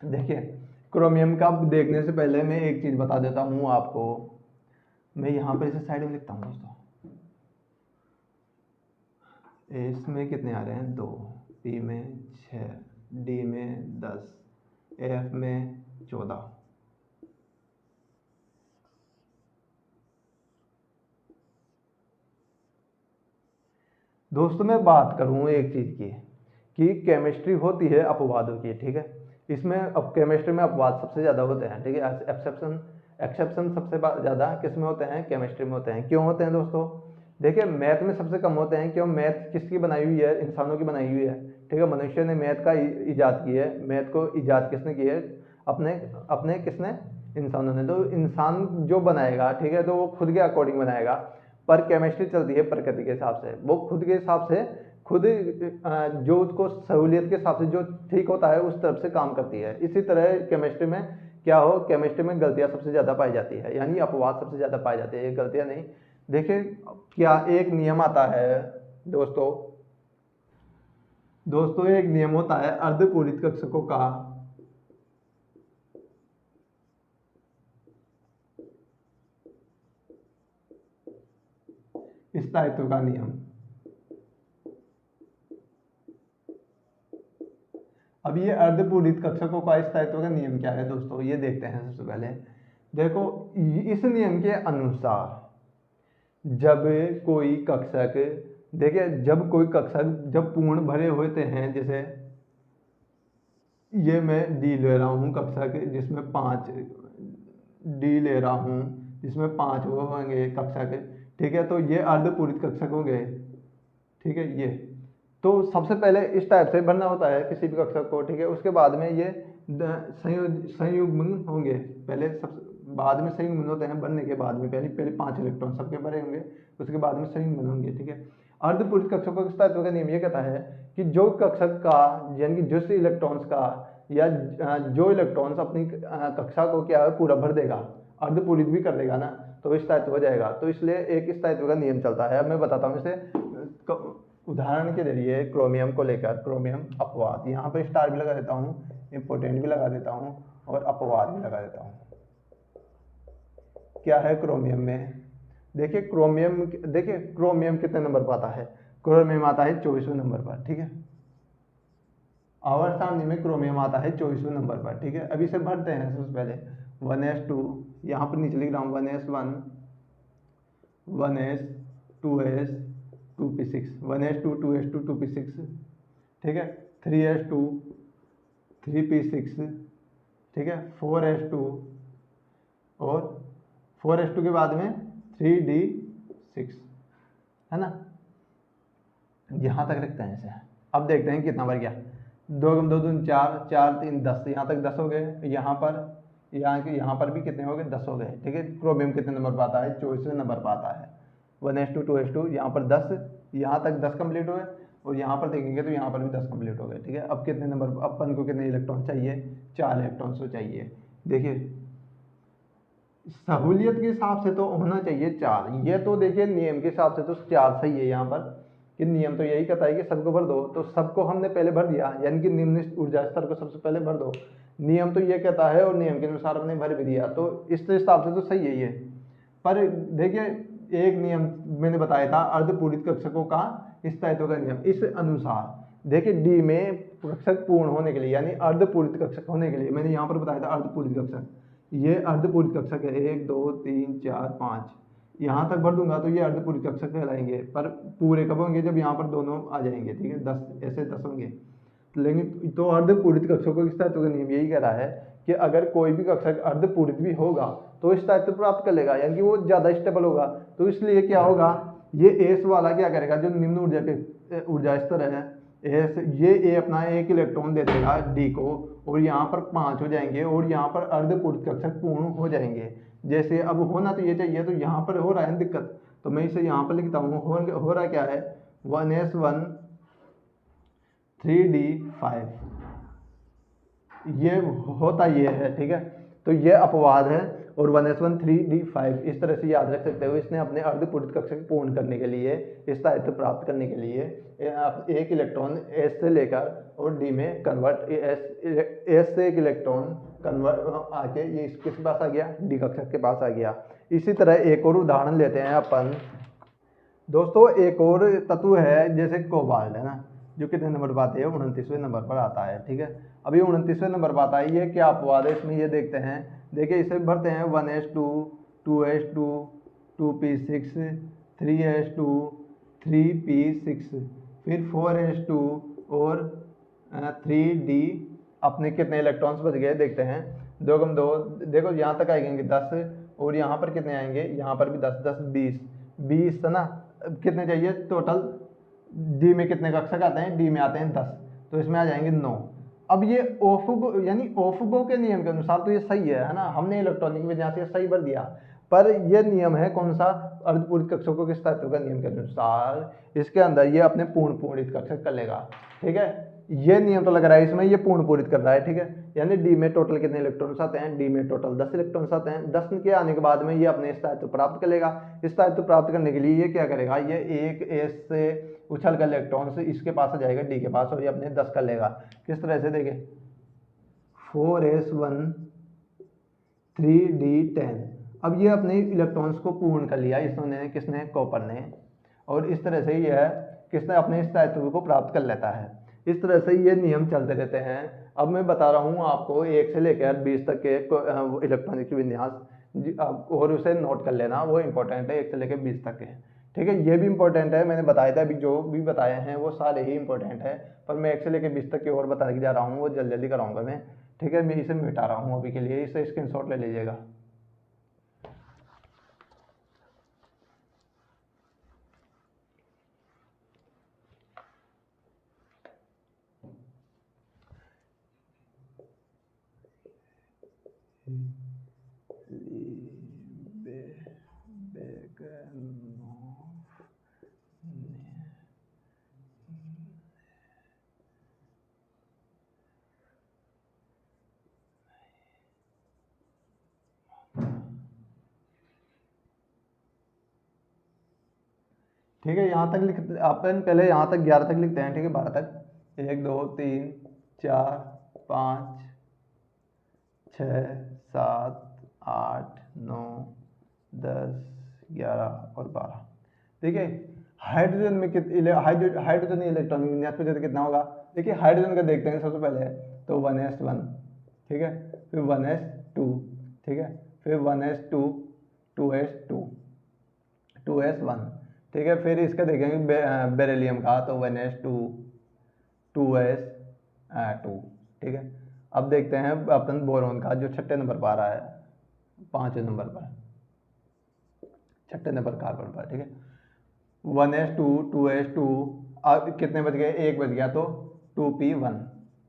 देखिए क्रोमियम का देखने से पहले मैं एक चीज़ बता देता हूँ आपको। मैं यहाँ पर इसे साइड में लिखता हूँ दोस्तों, इसमें कितने आ रहे हैं, 2, पी में 6, डी में 10, एफ में 14। दोस्तों मैं बात करूँ एक चीज़ की, कि केमिस्ट्री होती है अपवादों की, ठीक है। इसमें अब केमिस्ट्री में अपवाद सबसे ज़्यादा होते हैं, ठीक है। एक्सेप्शन सबसे ज़्यादा किस में होते हैं, केमिस्ट्री में होते हैं। क्यों होते हैं दोस्तों, देखिए मैथ में सबसे कम होते हैं। क्यों, मैथ किसकी बनाई हुई है, इंसानों की बनाई हुई है, ठीक है। मनुष्य ने मैथ का ईजाद की है, मैथ को ईजाद किसने की है, अपने अपने किसने, इंसानों ने। तो इंसान जो बनाएगा, ठीक है, तो वो खुद के अकॉर्डिंग बनाएगा। पर केमिस्ट्री चलती है प्रकृति के हिसाब से, वो खुद के हिसाब से खुद जो उसको सहूलियत के हिसाब से जो ठीक होता है उस तरफ से काम करती है। इसी तरह केमिस्ट्री में क्या हो, केमिस्ट्री में गलतियां सबसे ज़्यादा पाई जाती है, यानी अपवाद सबसे ज़्यादा पाई जाती है, ये गलतियां नहीं। देखिए क्या एक नियम आता है दोस्तों, एक नियम होता है अर्धपूरित कक्षकों का, स्थायित्व का नियम। अब ये अर्धपूरित कक्षकों का स्थायित्व का नियम क्या है दोस्तों, ये देखते हैं। सबसे पहले देखो, इस नियम के अनुसार जब कोई कक्षक, देखिए जब कोई कक्षक जब पूर्ण भरे होते हैं, जैसे ये मैं डी ले रहा हूँ कक्षक जिसमें 5 डी ले रहा हूँ जिसमें 5 वो होंगे कक्षक, ठीक है। तो ये अर्धपूरित कक्षक हो गए, ठीक है। ये तो सबसे पहले इस टाइप से भरना होता है किसी भी कक्षक को, ठीक है। उसके बाद में ये संयुग्मन होंगे, पहले सब बाद में संयुग्मन होते हैं भरने के बाद में, पहले 5 इलेक्ट्रॉन सबके भरे होंगे, उसके बाद में संयुग्मन होंगे, ठीक है। अर्धपूरित कक्षकों के स्थायित्व का नियम ये कहता है कि जो कक्षक का, यानी कि जिस इलेक्ट्रॉन्स का या जो इलेक्ट्रॉन्स अपनी कक्षा को क्या है पूरा भर देगा, अर्धपूरित भी कर देगा ना, तो स्थायित्व हो जाएगा। तो इसलिए एक स्थायित्व का नियम चलता है। अब मैं बताता हूँ इसे उदाहरण के जरिए, क्रोमियम को लेकर, क्रोमियम अपवाद, यहाँ पर स्टार भी लगा देता हूँ, इंपोर्टेंट भी लगा देता हूँ और अपवाद भी लगा देता हूँ। क्या है क्रोमियम में, देखिए क्रोमियम कितने नंबर पर आता है, क्रोमियम आता है 24वें नंबर पर, ठीक है। आवर्त सारणी में क्रोमियम आता है 24वें नंबर पर, ठीक है। अभी से भरते हैं सबसे पहले 1s2, यहाँ पर नीचे लिख रहा हूँ 1s1, 1s 2s 2p6, 1s2 2s2 2p6, ठीक है। 3s2 3p6, ठीक है। 4s2 और 4s2 के बाद में 3d6, है ना। यहाँ तक रखते हैं इसे। अब देखते हैं कितना बार गया। 2 2 2 4, 4 3 10, यहाँ तक 10 हो गए। यहाँ पर भी कितने हो गए, 10 हो गए, ठीक है। क्रोमियम कितने नंबर पर आता है, 24वें नंबर पर आता है। 1s2 2s2, यहाँ पर 10, यहाँ तक 10 कंप्लीट हुए, और यहाँ पर देखेंगे तो यहाँ पर भी 10 कंप्लीट हो गए, ठीक है। अब कितने नंबर, अपन को कितने इलेक्ट्रॉन चाहिए, 4 इलेक्ट्रॉन तो चाहिए। देखिए सहूलियत के हिसाब से तो होना चाहिए 4, ये तो देखिए नियम के हिसाब से तो 4 सही है यहाँ पर, कि नियम तो यही कहता है कि सबको भर दो, तो सबको हमने पहले भर दिया, यानी कि निम्न ऊर्जा स्तर को सबसे पहले भर दो। नियम तो ये कहता है और नियम के अनुसार हमने भर भी दिया, तो इस हिसाब से तो सही है ये। पर देखिए एक नियम मैंने बताया था अर्धपूरित कक्षकों का स्थायित्व का नियम, इस अनुसार देखिए डी में कक्षक पूर्ण होने के लिए, यानी अर्धपूरित कक्षक होने के लिए, मैंने यहाँ पर बताया था अर्धपूरित कक्षक, ये अर्धपूरित कक्षक है, 1 2 3 4 5, यहाँ तक भर दूंगा तो ये अर्धपूरित कक्षक कहलाएंगे। पर पूरे कब होंगे, जब यहाँ पर दोनों आ जाएंगे, ठीक है। 10 ऐसे 10 होंगे। लेकिन तो अर्धपूरित कक्षकों के स्थायित्व का नियम यही कह रहा है कि अगर कोई भी कक्षक अर्धपूरित भी होगा तो स्थायित्व प्राप्त कर लेगा, यानी कि वो ज़्यादा स्टेबल होगा। तो इसलिए क्या होगा, ये एस वाला क्या करेगा, जो निम्न ऊर्जा के ऊर्जा स्तर है एस, ये अपना 1 इलेक्ट्रॉन दे देगा डी को, और यहाँ पर 5 हो जाएंगे, और यहाँ पर अर्धपूरित कक्षक पूर्ण हो जाएंगे। जैसे अब होना तो ये चाहिए, तो यहाँ पर हो रहा है दिक्कत, तो मैं इसे यहाँ पर लिखता हूँ। हो रहा क्या है, 1s1 3d5, ये होता ये है, ठीक है। तो ये अपवाद है, और 1s1 3d5 इस तरह से याद रख सकते हो। इसने अपने अर्धपूरित कक्षक पूर्ण करने के लिए, स्थायित्व प्राप्त करने के लिए, एक इलेक्ट्रॉन एस से लेकर और डी में कन्वर्ट, एस से एक इलेक्ट्रॉन कन्वर्ट आके ये किसके पास आ गया, डी कक्षक के पास आ गया। इसी तरह एक और उदाहरण लेते हैं अपन दोस्तों। एक और तत्व है जैसे कोबाल्ट, है ना, जो कितने नंबर पर आते हैं, 29वें नंबर पर आता है, ठीक है। अभी 29वें नंबर पर आता है, ये क्या अपवाद है इसमें, ये देखते हैं। देखिए इसे भरते हैं 1s2 2s2 2p6 3s2 3p6, फिर 4s2 और 3d, अपने कितने इलेक्ट्रॉन्स बच गए देखते हैं। 2 2, देखो यहाँ तक आएंगे 10, और यहाँ पर कितने आएंगे, यहाँ पर भी 10 10 20 है ना। कितने चाहिए टोटल, डी में कितने कक्षक आते हैं, डी में आते हैं 10, तो इसमें आ जाएंगे 9। अब ये ओफुबो यानी ओफुबो के नियम के अनुसार तो ये सही है ना, हमने इलेक्ट्रॉनिक की वजह से सही भर दिया। पर यह नियम है कौन सा, अर्धपूरित कक्षकों के स्थायित्व का नियम के अनुसार इसके अंदर ये अपने पूर्ण पूरित कक्षक कर लेगा, ठीक है। ये नियम तो लग रहा है इसमें, ये पूर्ण पूरित कर रहा है, ठीक है। यानी डी में टोटल कितने इलेक्ट्रॉन्स आते हैं, डी में टोटल 10 इलेक्ट्रॉन्स आते हैं। 10 के आने के बाद में ये अपने स्थायित्व प्राप्त कर लेगा। स्थायित्व प्राप्त करने के लिए ये क्या करेगा, ये एक एस से उछल कर इलेक्ट्रॉन्स इसके पास आ जाएगा डी के पास, और ये अपने 10 कर लेगा। किस तरह से देखें, 4s1 3d10, अब ये अपने इलेक्ट्रॉन्स को पूर्ण कर लिया इसने, किसने, कॉपर ने, और इस तरह से यह किसने अपने स्थायित्व को प्राप्त कर लेता है। इस तरह से ये नियम चलते रहते हैं। अब मैं बता रहा हूँ आपको 1 से लेकर 20 तक के इलेक्ट्रॉनिक विन्यास, और उसे नोट कर लेना, वो इंपॉर्टेंट है, 1 से लेकर 20 तक के, ठीक है। ये भी इंपॉर्टेंट है, मैंने बताया था अभी, जो भी बताए हैं वो सारे ही इंपॉर्टेंट है, पर मैं 1 से लेकर 20 तक के और बताने जा रहा हूँ, वो जल्दी जल्दी कराऊंगा मैं, ठीक है। मैं इसे मिटा रहा हूँ अभी के लिए, इसे स्क्रीनशॉट ले लीजिएगा। ठीक है, यहाँ तक लिख, अपन पहले यहाँ तक 11 तक लिखते हैं, ठीक है, 12 तक, 1 2 3 4 5 6 7 8 9 10 11 और 12, ठीक है। हाइड्रोजन में हाइड्रोजन इलेक्ट्रॉनिक विन्यास पे कितना होगा। देखिए हाइड्रोजन का देखते हैं सबसे पहले, तो 1s1, ठीक है, फिर 1s2, ठीक है, फिर 1s2, 2s2, 2s1, ठीक है, फिर इसका देखेंगे बेरिलियम का, तो 1s2, 2s2, ठीक है। अब देखते हैं अपन बोरोन का, जो छठे नंबर पर आ रहा है, 5वें नंबर पर, छठे नंबर कार्बन पर, ठीक है। 1s2, 2s2, अब कितने बज गए, एक बज गया, तो 2p1,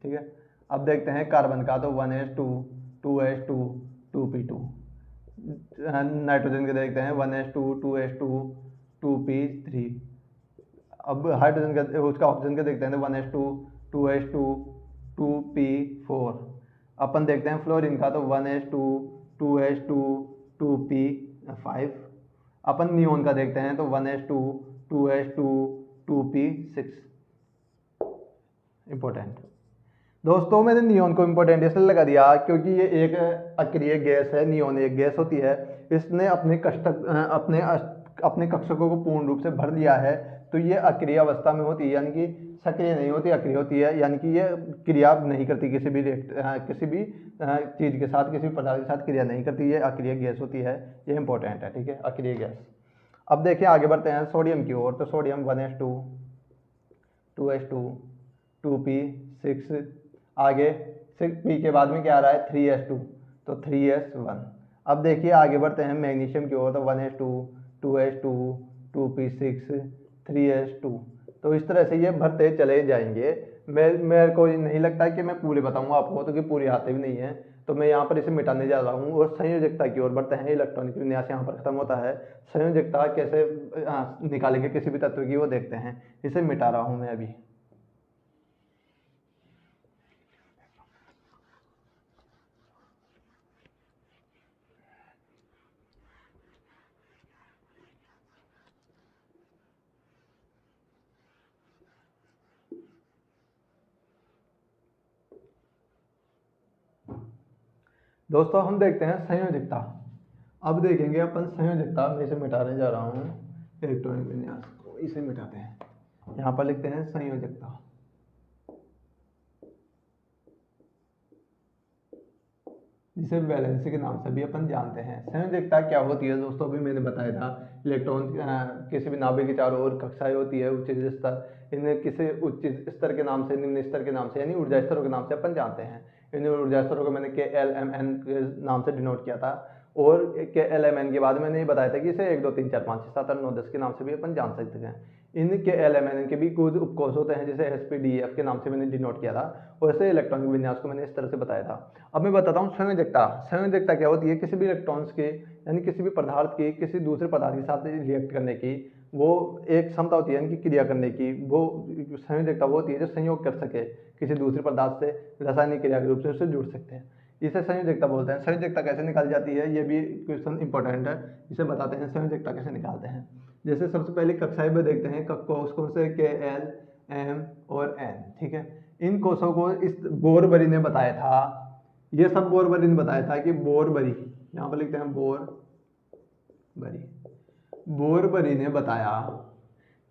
ठीक है। अब देखते हैं कार्बन का, तो 1s2, 2s2, 2p2। नाइट्रोजन के देखते हैं 1s2, 2s2, 2p3। अब हाइड्रोजन का, उसका ऑक्सीजन का देखते हैं, 1s2, 2s2, 2p4। अपन देखते हैं फ्लोरीन का, तो 1s2, 2s2, 2p5। अपन नियोन का देखते हैं, तो 1s2, 2s2, 2p6। इंपॉर्टेंट दोस्तों, मैंने नियोन को इम्पोर्टेंट इसलिए लगा दिया क्योंकि ये एक अक्रिय गैस है। नियोन एक गैस होती है, इसने अपने कक्षकों को पूर्ण रूप से भर लिया है, तो ये अक्रिय अवस्था में होती है, यानी कि सक्रिय नहीं होती, अक्रिय होती है, यानी कि ये क्रिया नहीं करती किसी भी चीज़ के साथ, किसी भी पदार्थ के साथ क्रिया नहीं करती, ये अक्रिय गैस होती है। ये इंपॉर्टेंट है, ठीक है, अक्रिय गैस। अब देखिए आगे बढ़ते हैं सोडियम की ओर, तो सोडियम 1s2, 2s2, 2p6। आगे 6p के बाद में क्या आ रहा है, 3s2, तो 3s1। अब देखिए आगे बढ़ते हैं मैग्नीशियम की ओर, तो 1s2, 2s2, 2p6, 3s2। तो इस तरह से ये भरते चले जाएंगे। मेरे को नहीं लगता कि मैं पूरे बताऊंगा आपको, तो कि पूरे आते भी नहीं है, तो मैं यहाँ पर इसे मिटाने जा रहा हूँ और संयोजकता की ओर बढ़ते हैं। इलेक्ट्रॉनिक विन्यास यहाँ पर खत्म होता है। संयोजकता कैसे निकालेंगे किसी भी तत्व की, वो देखते हैं। इसे मिटा रहा हूँ मैं अभी। दोस्तों हम देखते हैं संयोजकता। अब देखेंगे अपन संयोजकता, मैं इसे मिटाने जा रहा हूँ इलेक्ट्रॉनिक विन्यास को, इसे मिटाते हैं। यहाँ पर लिखते हैं संयोजकता, जिसे वैलेंसी के नाम से भी अपन जानते हैं। संयोजकता क्या होती है दोस्तों, अभी मैंने बताया था। इलेक्ट्रॉन किसी भी नाभिक के चारों ओर कक्षाएं होती है, उच्च स्तर। इन्हें किसी उच्च स्तर के नाम से, निम्न स्तर के नाम से, यानी ऊर्जा स्तरों के नाम से अपन जानते हैं। इन ऊर्जा स्तरों को मैंने KLMN के नाम से डिनोट किया था, और KLMN के बाद मैंने ये बताया था कि इसे 1 2 3 4 5 6 7 8 9 10 के नाम से भी अपन जान सकते हैं। इन KLMN के भी कुछ उपकोष होते हैं, जिसे SPDF के नाम से मैंने डिनोट किया था, और ऐसे इलेक्ट्रॉनिक विन्यास को मैंने इस तरह से बताया था। अब मैं बताता हूँ संयोजकता। संयोजकता क्या होती है, किसी भी इलेक्ट्रॉन्स के, यानी किसी भी पदार्थ की किसी दूसरे पदार्थ के साथ रिएक्ट करने की वो एक क्षमता होती है, यानी कि क्रिया करने की। वो संयोजकता वो होती है जो संयोग कर सके किसी दूसरे पदार्थ से, रासायनिक क्रिया के रूप से उससे जुड़ सकते हैं। इसे संयोजकता बोलते हैं। संयोजकता कैसे निकाली जाती है, ये भी क्वेश्चन इंपॉर्टेंट है, इसे बताते हैं संयोजकता कैसे निकालते हैं। जैसे सबसे पहले कक्षाएं में देखते हैं कोष कौन से, KL, M और N, ठीक है। इन कोषों को इस बोरबरी ने बताया था, ये सब बोरबरी ने बताया था कि बोरबरी, यहाँ पर लिखते हैं बोरबरी। बोरबरी ने बताया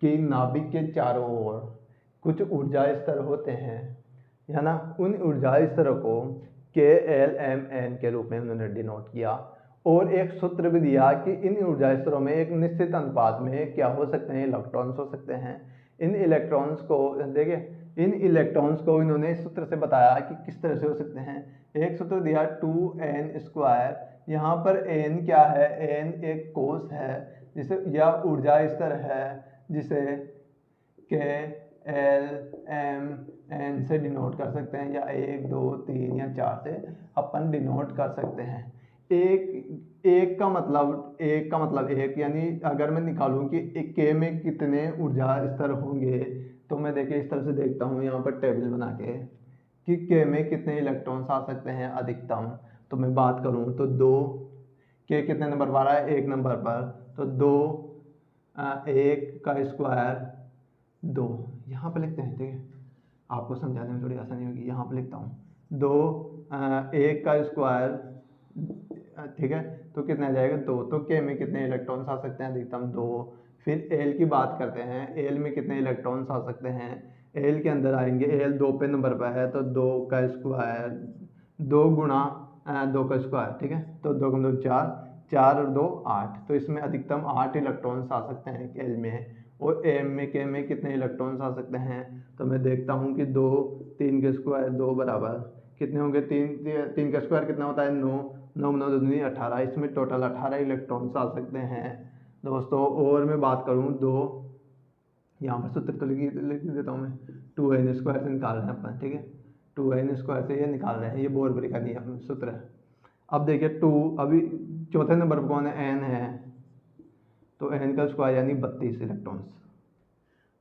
कि नाभिक के चारों ओर कुछ ऊर्जा स्तर होते हैं, है ना। उन ऊर्जा स्तरों को KLMN के रूप में उन्होंने डिनोट किया, और एक सूत्र भी दिया कि इन ऊर्जा स्तरों में एक निश्चित अनुपात में क्या हो सकते हैं, इलेक्ट्रॉन्स हो सकते हैं। इन इलेक्ट्रॉन्स को देखिए, इन इलेक्ट्रॉन्स को इन्होंने इस सूत्र से बताया कि किस तरह से हो सकते हैं। एक सूत्र दिया 2n²। यहाँ पर n क्या है, n एक कोष है, जिसे या ऊर्जा स्तर है, जिसे KLMN से डिनोट कर सकते हैं, या 1 2 3 या 4 से अपन डिनोट कर सकते हैं। एक का मतलब एक, यानी अगर मैं निकालूं कि K में कितने ऊर्जा स्तर होंगे, तो मैं देखिए इस तरह से देखता हूँ यहाँ पर टेबल बना के कि K में कितने इलेक्ट्रॉन्स आ सकते हैं अधिकतम। तो मैं बात करूँ तो 2, K कितने नंबर पर आ रहा है, 1 नंबर पर, तो 2 1 का स्क्वायर 2, यहाँ पर लिखते हैं, ठीक है, आपको समझाने में थोड़ी आसानी होगी। यहाँ पर लिखता हूँ 2 1 का स्क्वायर, ठीक है, तो कितना आ जाएगा 2। तो K में कितने इलेक्ट्रॉन्स आ सकते हैं अधिकतम, 2। फिर एल की बात करते हैं, एल में कितने इलेक्ट्रॉन्स आ सकते हैं। एल के अंदर आएंगे, एल 2 पे नंबर पर है तो 2 का स्क्वायर, 2 गुणा 2 का स्क्वायर, ठीक है। तो 2 गुणा 2 4, 4 और 2 8, तो इसमें अधिकतम 8 इलेक्ट्रॉन्स आ सकते हैं एल में। और एम में के में कितने इलेक्ट्रॉन्स आ सकते हैं, तो मैं देखता हूँ कि 2, 3 के स्क्वायर 2 बराबर कितने होंगे, 3 का स्क्वायर कितना होता है 9, 9 9 दूनी 18, इसमें टोटल 18 इलेक्ट्रॉन्स आ सकते हैं दोस्तों। और मैं बात करूँ 2, यहाँ पर सूत्र तो लिख देता हूँ मैं, 2n स्क्वायर से निकाल रहे हैं अपन, ठीक है। 2n स्क्वायर से ये निकाल रहे हैं, ये बोरबरी का नियम सूत्र है। अब देखिए 2, अभी चौथे नंबर पर कौन है, n है, तो n का स्क्वायर यानी 32 इलेक्ट्रॉन्स।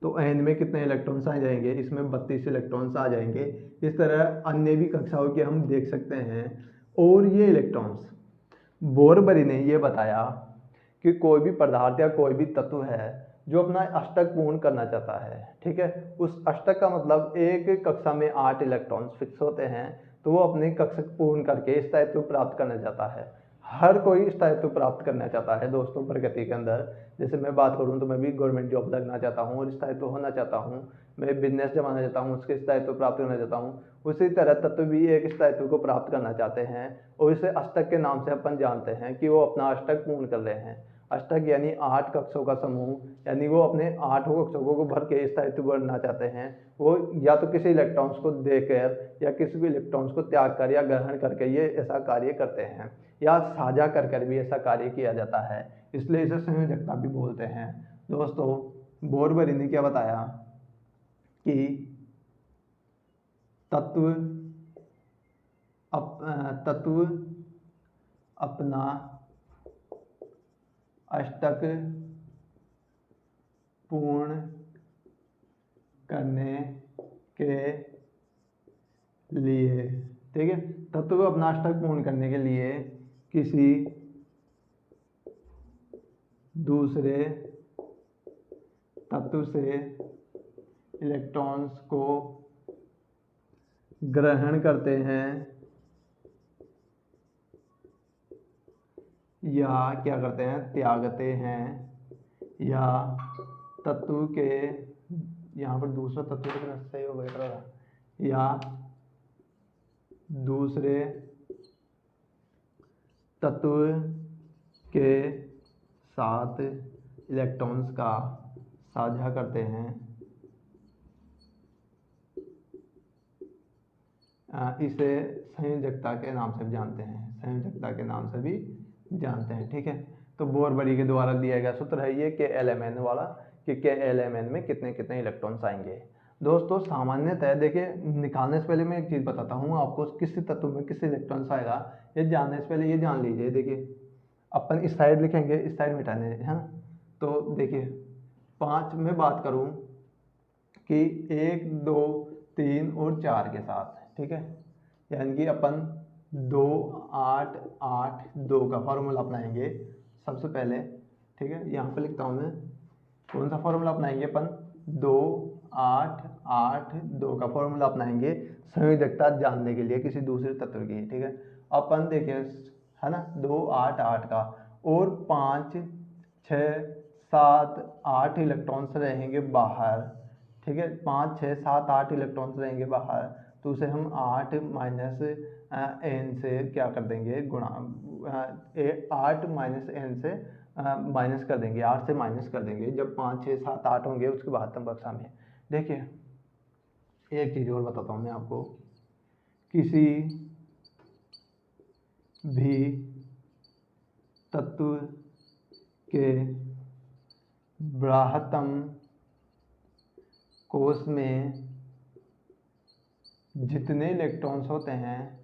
तो n में कितने इलेक्ट्रॉन्स आ जाएंगे, इसमें 32 इलेक्ट्रॉन्स आ जाएंगे। इस तरह अन्य भी कक्षाओं के हम देख सकते हैं। और ये इलेक्ट्रॉन्स, बोरबरी ने ये बताया कि कोई भी पदार्थ या कोई भी तत्व है जो अपना अष्टक पूर्ण करना चाहता है, ठीक है, उस अष्टक का मतलब एक कक्षा में 8 इलेक्ट्रॉन्स फिक्स होते हैं, तो वो अपने कक्षक पूर्ण करके स्थायित्व प्राप्त करना चाहता है। हर कोई स्थायित्व प्राप्त करना चाहता है दोस्तों प्रगति के अंदर। जैसे मैं बात करूं तो मैं भी गवर्नमेंट जॉब लगना चाहता हूं और स्थायित्व होना चाहता हूं, मैं बिजनेस जमाना चाहता हूं, उसके स्थायित्व प्राप्त करना चाहता हूं। उसी तरह तत्व भी एक स्थायित्व को प्राप्त करना चाहते हैं और इसे अष्टक के नाम से अपन जानते हैं कि वो अपना अष्टक पूर्ण कर रहे हैं। अष्टक यानी 8 कक्षों का समूह, यानी वो अपने 8 कक्षों को भर के स्थायित्व बनना चाहते हैं। वो या तो किसी इलेक्ट्रॉन्स को देकर या किसी भी इलेक्ट्रॉन्स को त्याग कर या ग्रहण करके ये ऐसा कार्य करते हैं, या साझा कर कर भी ऐसा कार्य किया जाता है, इसलिए इसे संयोजकता भी बोलते हैं दोस्तों। बोरबरी ने क्या बताया कि तत्व अपना अष्टक पूर्ण करने के लिए, ठीक है, तत्व को अपना अष्टक पूर्ण करने के लिए किसी दूसरे तत्व से इलेक्ट्रॉन्स को ग्रहण करते हैं या क्या करते हैं, त्यागते हैं, या तत्व के, यहाँ पर दूसरा तत्व कितना सही हो गया, या दूसरे तत्व के साथ इलेक्ट्रॉन्स का साझा करते हैं, इसे संयोजकता के नाम से भी जानते हैं, संयोजकता के नाम से भी जानते हैं, ठीक है। तो बोरबरी के द्वारा दिया गया सूत्र है ये KLMN वाला, कि KLMN में कितने कितने इलेक्ट्रॉन्स आएंगे दोस्तों। सामान्यतः देखिए, निकालने से पहले मैं एक चीज़ बताता हूँ आपको, किसी तत्व में किस इलेक्ट्रॉन्स आएगा ये जानने से पहले ये जान लीजिए। देखिए अपन इस साइड लिखेंगे, इस साइड मिटाने है ना, तो देखिए 5 में बात करूँ कि 1 2 3 और 4 के साथ, ठीक है, यानी कि अपन 2 8 8 2 का फॉर्मूला अपनाएंगे सबसे पहले, ठीक है। यहाँ पे लिखता हूँ मैं, कौन सा फॉर्मूला अपनाएंगे अपन, 2 8 8 2 का फॉर्मूला अपनाएंगे संयोजकता जानने के लिए किसी दूसरे तत्व की, ठीक है। अपन देखिए है ना, 2 8 8 का, और 5 6 7 8 इलेक्ट्रॉन्स रहेंगे बाहर, ठीक है, 5 6 7 8 इलेक्ट्रॉन्स रहेंगे बाहर, तो उसे हम 8 माइनस n से क्या कर देंगे, गुणा 8 माइनस n से माइनस कर देंगे, 8 से माइनस कर देंगे जब 5 6 7 8 होंगे उसके बाद तब कक्षा में। देखिए एक चीज़ और बताता हूँ मैं आपको, किसी भी तत्व के बृहत्तम कोश में जितने इलेक्ट्रॉन्स होते हैं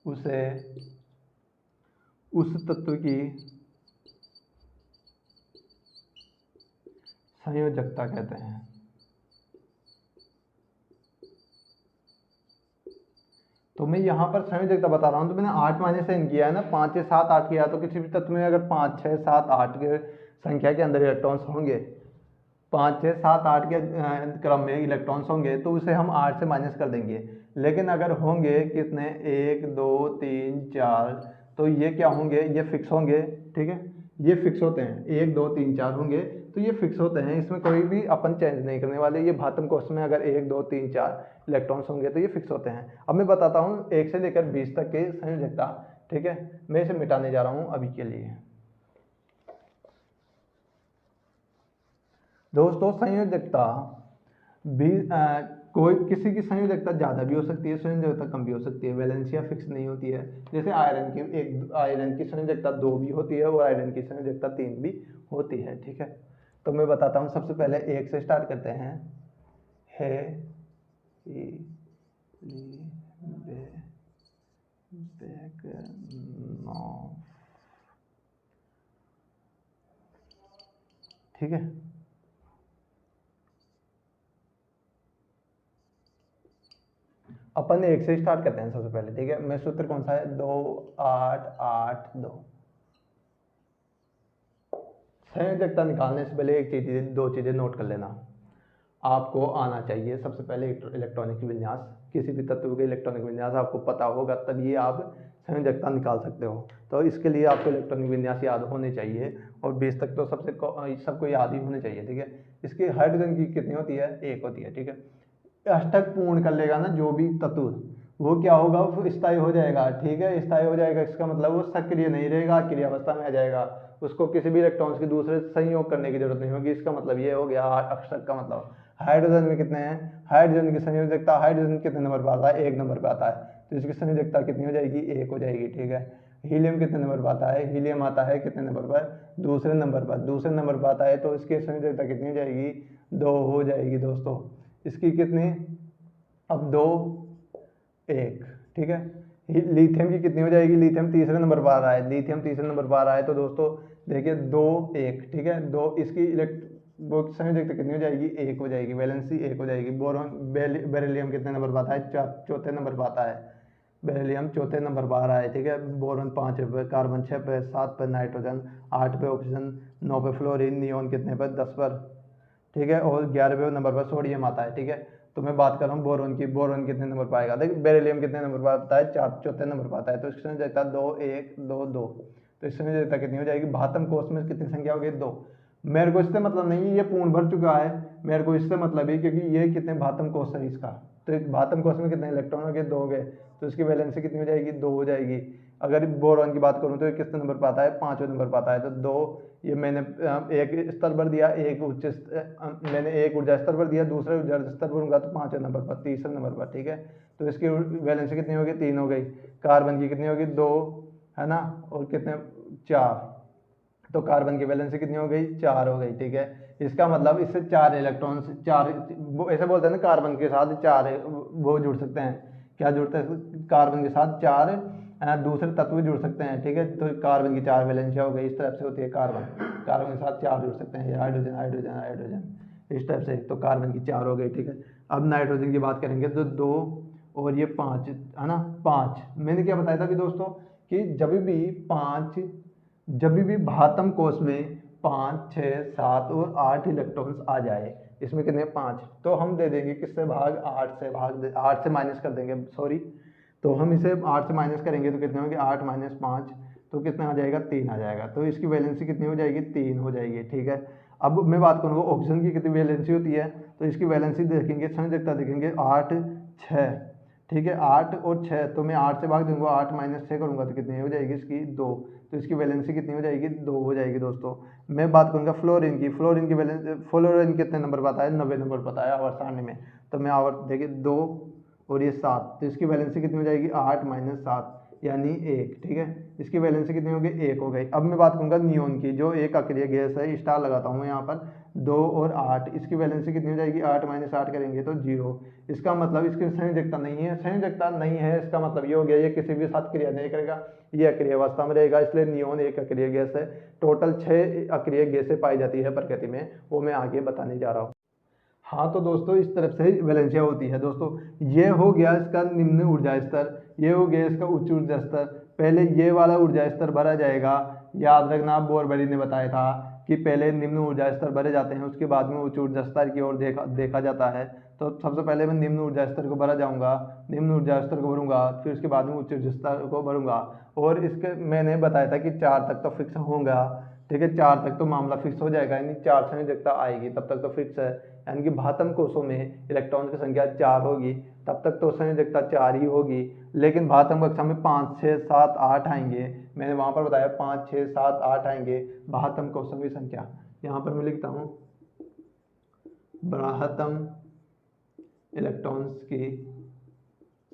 उसे उस तत्व की संयोजकता कहते हैं। तो मैं यहाँ पर संयोजकता बता रहा हूँ, तो मैंने 8 माइनस n किया है ना, 5 6 7 8 किया, तो किसी भी तत्व में अगर 5 6 7 8 के संख्या के अंदर इलेक्ट्रॉन्स होंगे, 5 6 7 8 के क्रम में इलेक्ट्रॉन्स होंगे, तो उसे हम 8 से माइनस कर देंगे। लेकिन अगर होंगे कितने 1 2 3 4, तो ये क्या होंगे, ये फिक्स होंगे, ठीक है, ये फिक्स होते हैं, 1 2 3 4 होंगे तो ये फिक्स होते हैं, इसमें कोई भी अपन चेंज नहीं करने वाले। ये भातम कोष में अगर 1 2 3 4 इलेक्ट्रॉन्स होंगे तो ये फिक्स होते हैं। अब मैं बताता हूँ 1 से लेकर 20 तक के संयोजकता, ठीक है, मैं इसे मिटाने जा रहा हूँ अभी के लिए। दोस्तों संयोजकता भी कोई किसी की संयोजकता ज़्यादा भी हो सकती है, संयोजकता कम भी हो सकती है, वैलेंसिया फिक्स नहीं होती है। जैसे आयरन की संयोजकता 2 भी होती है और आयरन की संयोजकता 3 भी होती है, ठीक है। तो मैं बताता हूँ, सबसे पहले 1 से स्टार्ट करते हैं। हे ली बे नो, ठीक है। अपन 1 से स्टार्ट करते हैं सबसे पहले, ठीक है। मैं सूत्र कौन सा है, 2 8 8 2। संयोजकता निकालने से पहले एक चीज, 2 चीजें नोट कर लेना। आपको आना चाहिए सबसे पहले इलेक्ट्रॉनिक विन्यास, किसी भी तत्व के इलेक्ट्रॉनिक विन्यास आपको पता होगा, तभी आप संयोजकता निकाल सकते हो। तो इसके लिए आपको इलेक्ट्रॉनिक विन्यास याद होने चाहिए, और 20 तक तो सबको याद ही होने चाहिए, ठीक है। इसकी हाइड्रोजन की कितनी होती है, 1 होती है, ठीक है। अष्टक पूर्ण कर लेगा ना जो भी तत्व, वो क्या होगा, वो स्थायी हो जाएगा, ठीक है। स्थायी हो जाएगा, इसका मतलब वो सक्रिय नहीं रहेगा, क्रियावस्था में आ जाएगा, उसको किसी भी इलेक्ट्रॉन्स के दूसरे संयोग करने की जरूरत नहीं होगी। इसका मतलब ये हो गया अष्टक का मतलब। हाइड्रोजन में कितने हैं, हाइड्रोजन की संयोजकता, हाइड्रोजन कितने नंबर पर आता है, 1 नंबर पर आता है, तो इसकी संयोजकता कितनी हो जाएगी, 1 हो जाएगी, ठीक है। हीलियम कितने नंबर पर आता है, हीलियम आता है कितने नंबर पर, दूसरे नंबर पर, दूसरे नंबर पर आता है, तो इसकी संयोजकता कितनी हो जाएगी, 2 हो जाएगी दोस्तों। इसकी कितनी, अब 2 1, ठीक है। लिथियम की कितनी हो जाएगी, लिथियम तीसरे नंबर पर आ रहा है, लिथियम तीसरे नंबर पर आ रहा है, तो दोस्तों देखिए 2 1, ठीक है। 2 इसकी वो संयोजकता कितनी हो जाएगी, 1 हो जाएगी, वैलेंसी 1 हो जाएगी। बोरॉन बेरिलियम कितने नंबर पर आता है, चौथे नंबर पर आता है, बेरिलियम चौथे नंबर पर आ रहा है, ठीक है। बोरॉन 5 पे, कार्बन 6 पे, 7 पे नाइट्रोजन, 8 पे ऑक्सीजन, 9 पे फ्लोरीन, नियोन कितने पर, 10 पर, ठीक है, और 11वें नंबर पर सोडियम आता है, ठीक है। तो मैं बात कर रहा हूँ बोरोन की, बोरोन कितने नंबर पर आएगा, देखिए बेरिलियम कितने नंबर पर आता है, चौथे नंबर पर आता है, तो इसकी संयोजकता 2 1 2 2, तो इसकी संयोजकता कितनी हो जाएगी, भातम कोष में कितनी संख्या होगी, 2। मेरे को इससे मतलब नहीं है, ये पूर्ण भर चुका है, मेरे को इससे मतलब है क्योंकि ये कितने भातम कोष है इसका, तो एक भातम कोष में कितने इलेक्ट्रॉन हो गए, 2 हो गए, तो इसकी वैलेंसी कितनी हो जाएगी, 2 हो जाएगी। अगर बोरॉन की बात करूँ तो ये कितने नंबर पर आता है, 5वें नंबर पर आता है, तो 2, ये मैंने एक स्तर पर दिया, मैंने एक ऊर्जा स्तर पर दिया, दूसरे ऊर्जा स्तर पर होगा तो 5वें नंबर पर, तीसरे नंबर पर, ठीक है। तो इसकी वैलेंसी कितनी होगी, 3 हो गई। कार्बन की कितनी होगी, 2, है ना, और कितने 4, तो कार्बन की वैलेंसी कितनी हो गई, 4 हो गई, ठीक है। इसका मतलब इससे 4 इलेक्ट्रॉन्स, 4 वो ऐसे बोलते हैं ना, कार्बन के साथ 4 वो जुड़ सकते हैं, क्या जुड़ते हैं, कार्बन के साथ 4 दूसरे तत्व जुड़ सकते हैं, ठीक है। तो कार्बन की 4 वैलेंसिया हो गई, इस तरफ से होती है कार्बन, कार्बन के साथ 4 जुड़ सकते हैं, हाइड्रोजन हाइड्रोजन हाइड्रोजन, इस टाइप से, तो कार्बन की 4 हो गई, ठीक है। अब नाइट्रोजन की बात करेंगे तो 2 और ये 5, है ना, 5। मैंने क्या बताया था कि दोस्तों कि जब भी भातम कोष में 5 6 7 और 8 इलेक्ट्रॉन्स आ जाए, इसमें कितने 5, तो हम दे देंगे किससे भाग, 8 से माइनस कर देंगे, सॉरी, तो हम इसे 8 से माइनस करेंगे तो कितने होंगे, 8 - 5, तो कितना आ जाएगा, 3 आ जाएगा, तो इसकी वैलेंसी कितनी हो जाएगी, 3 हो जाएगी, ठीक है। अब मैं बात करूँगा ऑक्सीजन की कितनी वैलेंसी होती है, तो इसकी वैलेंसी देखेंगे, संयोजकता देखेंगे, 8 6, ठीक है, 8 और 6, तो मैं 8 से भाग दूंगा, 8 - 6 करूंगा तो कितनी हो जाएगी इसकी, 2, तो इसकी वैलेंसी कितनी हो जाएगी, 2 हो जाएगी दोस्तों। मैं बात करूंगा फ्लोरीन की वैलेंसी, फ्लोरीन कितने नंबर पर आता है, 90 नंबर पर आता है आवर्त सारणी में, तो मैं आवर्त देखिए 2 और ये 7, तो इसकी वैलेंसी कितनी हो जाएगी, 8 - 7 यानी 1, ठीक है। इसकी वैलेंसी कितनी हो गई, 1 हो गई। अब मैं बात करूंगा नियोन की, जो एक अक्रिय गैस है, स्टार लगाता हूँ यहाँ पर, 2 और 8, इसकी वैलेंसी कितनी हो जाएगी, 8 - 8 करेंगे तो 0। इसका मतलब इसकी संयोजकता नहीं है, संयोजकता नहीं है, इसका मतलब ये हो गया ये किसी भी साथ क्रिया नहीं करेगा, ये अक्रिय अवस्था में रहेगा, इसलिए नियोन एक अक्रिय गैस है। टोटल 6 अक्रिय गैसें पाई जाती है प्रकृति में, वो मैं आगे बताने जा रहा हूँ। हाँ तो दोस्तों इस तरफ से वैलेंसिया होती है दोस्तों। ये हो गया इसका निम्न ऊर्जा स्तर, ये हो गया इसका उच्च ऊर्जा स्तर। पहले ये वाला ऊर्जा स्तर भरा जाएगा, याद रखना बोरबरी ने बताया था कि पहले निम्न ऊर्जा स्तर भरे जाते हैं, उसके बाद में उच्च ऊर्जा स्तर की ओर देखा जाता है। तो सबसे पहले मैं निम्न ऊर्जा स्तर को भरा जाऊंगा, निम्न ऊर्जा स्तर को भरूंगा, फिर उसके बाद में उच्च ऊर्जा स्तर को भरूंगा। और इसके मैंने बताया था कि 4 तक तो फिक्स होगा, ठीक है, 4 तक तो मामला फिक्स हो जाएगा, यानी 4 संयोजकता आएगी तब तक तो फिक्स है। यानी कि 72 कोषों में इलेक्ट्रॉन की संख्या 4 होगी, तब तक तो संयोजकता 4 ही होगी। लेकिन 72 कक्षा में 5, 6, 7, 8 आएंगे, मैंने वहां पर बताया 5, 6, 7, 8 आएंगे 72 कोषों की संख्या। यहाँ पर मैं लिखता हूँ 72 इलेक्ट्रॉन्स की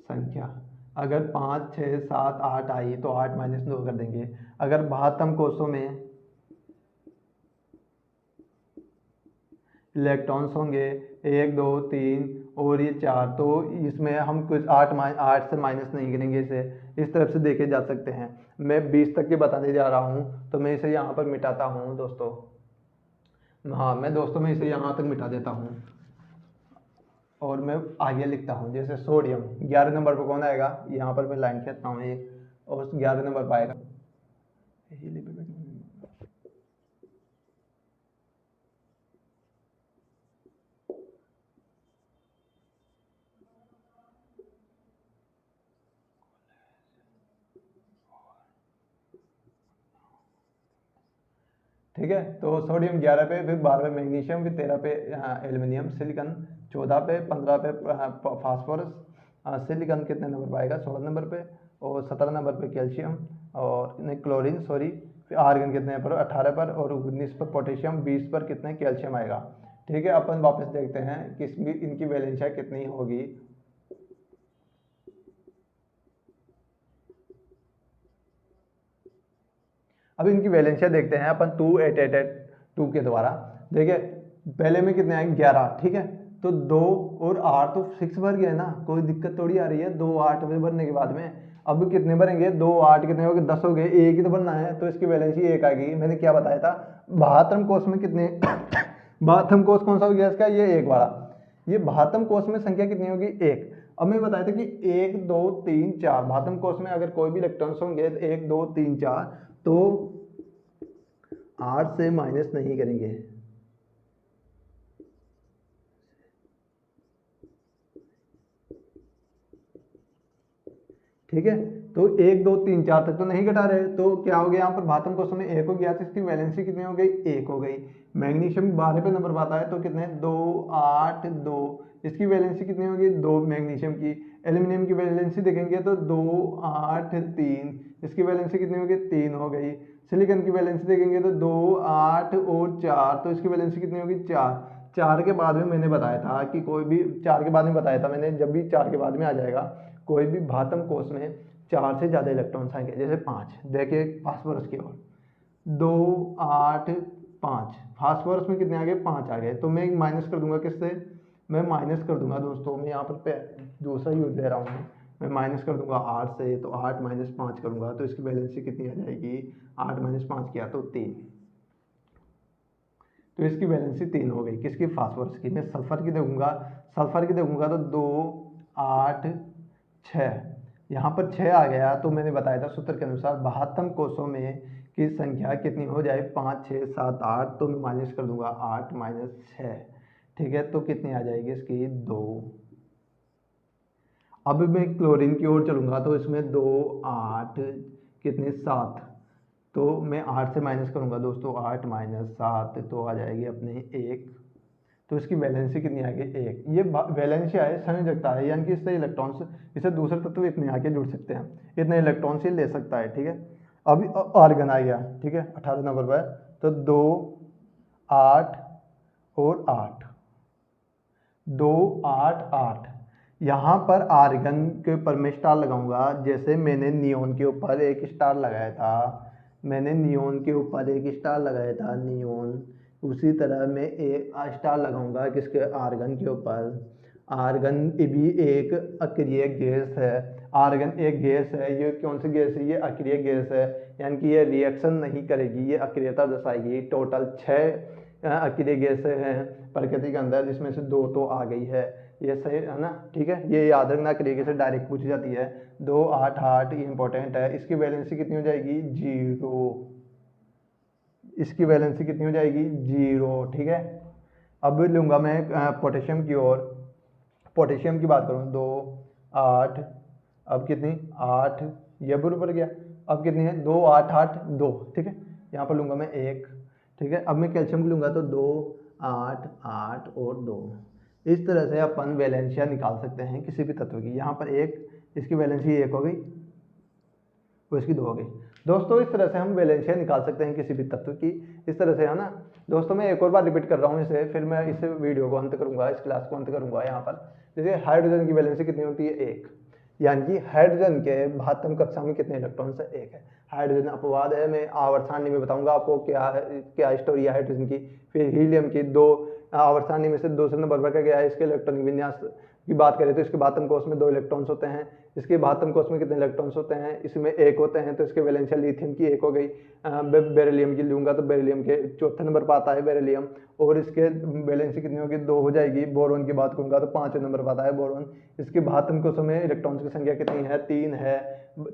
संख्या। अगर 5, 6, 7, 8 आई तो 8 माइनस 2 कर देंगे। अगर 72 कोषों में इलेक्ट्रॉन्स होंगे 1, 2, 3 और ये 4, तो इसमें हम कुछ 8 से माइनस नहीं करेंगे, इसे इस तरफ से देखे जा सकते हैं। मैं 20 तक के बताने जा रहा हूँ, तो मैं इसे यहाँ पर मिटाता हूँ दोस्तों। हाँ मैं दोस्तों मैं इसे यहाँ तक मिटा देता हूँ और मैं आगे लिखता हूँ। जैसे सोडियम 11 नंबर पर कौन आएगा, यहाँ पर मैं लाइन खींचता हूँ एक, और 11 नंबर पर आएगा ठीक है। तो सोडियम 11 पे, फिर 12 पे मैग्नीशियम, फिर 13 पे एल्यूमिनियम, सिलिकॉन 14 पे, 15 पे फास्फोरस, सिलिकॉन कितने नंबर पर आएगा 16 नंबर पे, और 17 नंबर पे कैल्शियम, और क्लोरीन सॉरी, फिर आर्गन कितने पर 18 पर, और 19 पर पोटेशियम, 20 पर कितने कैल्शियम आएगा। ठीक है, अपन वापस देखते हैं कि इनकी वैलेंसिया कितनी होगी। अब इनकी वैलेंसिया देखते हैं अपन 2, 8, 8, 8, 2 के द्वारा। देखिए पहले में कितने आएंगे 11, ठीक है, तो 2 और 8 तो 6 भर गया ना, कोई दिक्कत थोड़ी आ रही है 2, 8 में भरने के बाद में। अब कितने भरेंगे 2, 8 कितने हो गए 10 हो गए, एक ही तो भरना है, तो इसकी वैलेंसी 1 आ गई। मैंने क्या बताया था 72 कोष में कितने 72 कोष कौन सा हो गया इसका, ये 1 वाला। ये 72 कोष में संख्या कितनी होगी 1। अब मैं बताया था कि 1, 2, 3, 4 72 कोष में अगर कोई भी इलेक्ट्रॉन्स होंगे 1, 2, 3, 4, तो 8 से माइनस नहीं करेंगे। ठीक है, तो 1, 2, 3, 4 तक तो नहीं घटा रहे, तो क्या हो गया यहाँ पर 72 क्वेश्चन में 1 हो गया, तो इसकी वैलेंसी कितनी हो गई 1 हो गई। मैग्नीशियम 12 पे नंबर आता है तो कितने 2, 8, 2, इसकी वैलेंसी कितनी होगी 2 मैग्नीशियम की। एल्यूमिनियम की वैलेंसी देखेंगे तो 2, 8, 3, इसकी वैलेंसी कितनी होगी 3 हो गई। सिलिकॉन की वैलेंसी देखेंगे तो 2, 8 और 4, तो इसकी वैलेंसी कितनी होगी 4। 4 के बाद में मैंने बताया था कि कोई भी 4 के बाद में बताया था मैंने, जब भी 4 के बाद में आ जाएगा कोई भी 72 कोष में 4 से ज़्यादा इलेक्ट्रॉन्स आएंगे। जैसे 5 देखिए फास्फोरस की ओर 2, 8, 5, फास्फोरस में कितने आ गए 5 आ गए, तो मैं माइनस कर दूंगा किससे, मैं माइनस कर दूंगा दोस्तों, मैं यहाँ पर दूसरा यूज दे रहा हूँ, मैं माइनस कर दूंगा 8 से, तो 8 माइनस 5 करूंगा तो इसकी वैलेंसी कितनी आ जाएगी 8 माइनस 5 किया तो 3, तो इसकी वैलेंसी 3 हो गई किसकी फास्फोरस की। मैं सल्फर की देखूंगा, सल्फर की देखूंगा तो 2, 8, 6, यहाँ पर 6 आ गया, तो मैंने बताया था सूत्र के अनुसार 72 कोषों में की संख्या कितनी हो जाए 5, 6, 7, 8, तो मैं माइनस कर दूंगा 8 माइनस 6, ठीक है, तो कितनी आ जाएगी इसकी 2। अब मैं क्लोरीन की ओर चलूंगा तो इसमें 2, 8 कितने 7, तो मैं 8 से माइनस करूंगा दोस्तों, 8 माइनस 7 तो आ जाएगी अपने 1, तो इसकी वैलेंसी कितनी आ गई 1। ये वैलेंसी है संयोजकता है, यानी कि इससे इलेक्ट्रॉन्स इसे दूसरे तत्व इतने आके जुड़ सकते हैं, इतने इलेक्ट्रॉन्स ही ले सकता है, ठीक है। अभी आर्गन आ गया, ठीक है 18 नंबर पर, तो 2, 8 और 8, 2, 8, 8, यहाँ पर आर्गन के ऊपर मैं स्टार लगाऊंगा, जैसे मैंने नियोन के ऊपर एक स्टार लगाया था, मैंने नियोन के ऊपर एक स्टार लगाया था नियोन, उसी तरह मैं एक स्टार लगाऊंगा किसके आर्गन के ऊपर। आर्गन भी एक अक्रिय गैस है, आर्गन एक गैस है, ये कौन सी गैस है ये अक्रिय गैस है, यानी कि ये रिएक्शन नहीं करेगी, ये अक्रियता दर्शाएगी। टोटल 6 अक्रिय गैसें हैं प्रकृति के अंदर, जिसमें से 2 तो आ गई है, ये सही है ना, ठीक है, ये याद रखना क्रिया से डायरेक्ट पूछी जाती है। 2, 8, 8 ये इंपॉर्टेंट है, इसकी वैलेंसी कितनी हो जाएगी 0, इसकी वैलेंसी कितनी हो जाएगी 0, ठीक है। अब लूँगा मैं पोटेशियम की ओर, पोटेशियम की बात करूँ 2 8, अब कितनी 8, ये बराबर गया। अब कितनी है 2 8 8 2, ठीक है। यहाँ पर लूँगा मैं 1, ठीक है। अब मैं कैल्शियम को लूँगा तो 2 8 8 और 2। इस तरह से अपन वैलेंसियाँ निकाल सकते हैं किसी भी तत्व की। यहाँ पर 1, इसकी वैलेंसी 1 हो गई, वो इसकी 2 हो गई। दोस्तों इस तरह से हम वैलेंसियाँ निकाल सकते हैं किसी भी तत्व की, इस तरह से, है ना। दोस्तों मैं एक और बार रिपीट कर रहा हूँ इसे, फिर मैं इस वीडियो को अंत करूँगा, इस क्लास को अंत करूँगा। यहाँ पर जैसे हाइड्रोजन की वैलेंसी कितनी होती है 1, यानी कि हाइड्रोजन के 72 कक्षा में कितने इलेक्ट्रॉन्स है 1 है। हाइड्रोजन अपवाद है, मैं आवर्त सारणी में बताऊंगा आपको क्या स्टोरी है हाइड्रोजन की। फिर हीलियम की 2 आवर्त सारणी में से दूसरे नंबर पर गया है। इसके इलेक्ट्रॉनिक विन्यास की बात करें तो इसके 72 कोष में 2 इलेक्ट्रॉन्स होते हैं। इसके 72 कोष में कितने इलेक्ट्रॉन्स होते हैं, इसमें 1 होते हैं, तो इसके वैलेंसियाँ लिथियम की 1 हो गई। बेरिलियम की लूंगा तो बेरिलियम के चौथे नंबर पर आता है बेरिलियम, और इसके वैलेंसी कितनी होगी 2 हो जाएगी। बोरोन की बात करूंगा तो 5वें नंबर पर आता है बोरोन। इसके 72 कोषों में इलेक्ट्रॉन्स की संख्या कितनी है 3 है,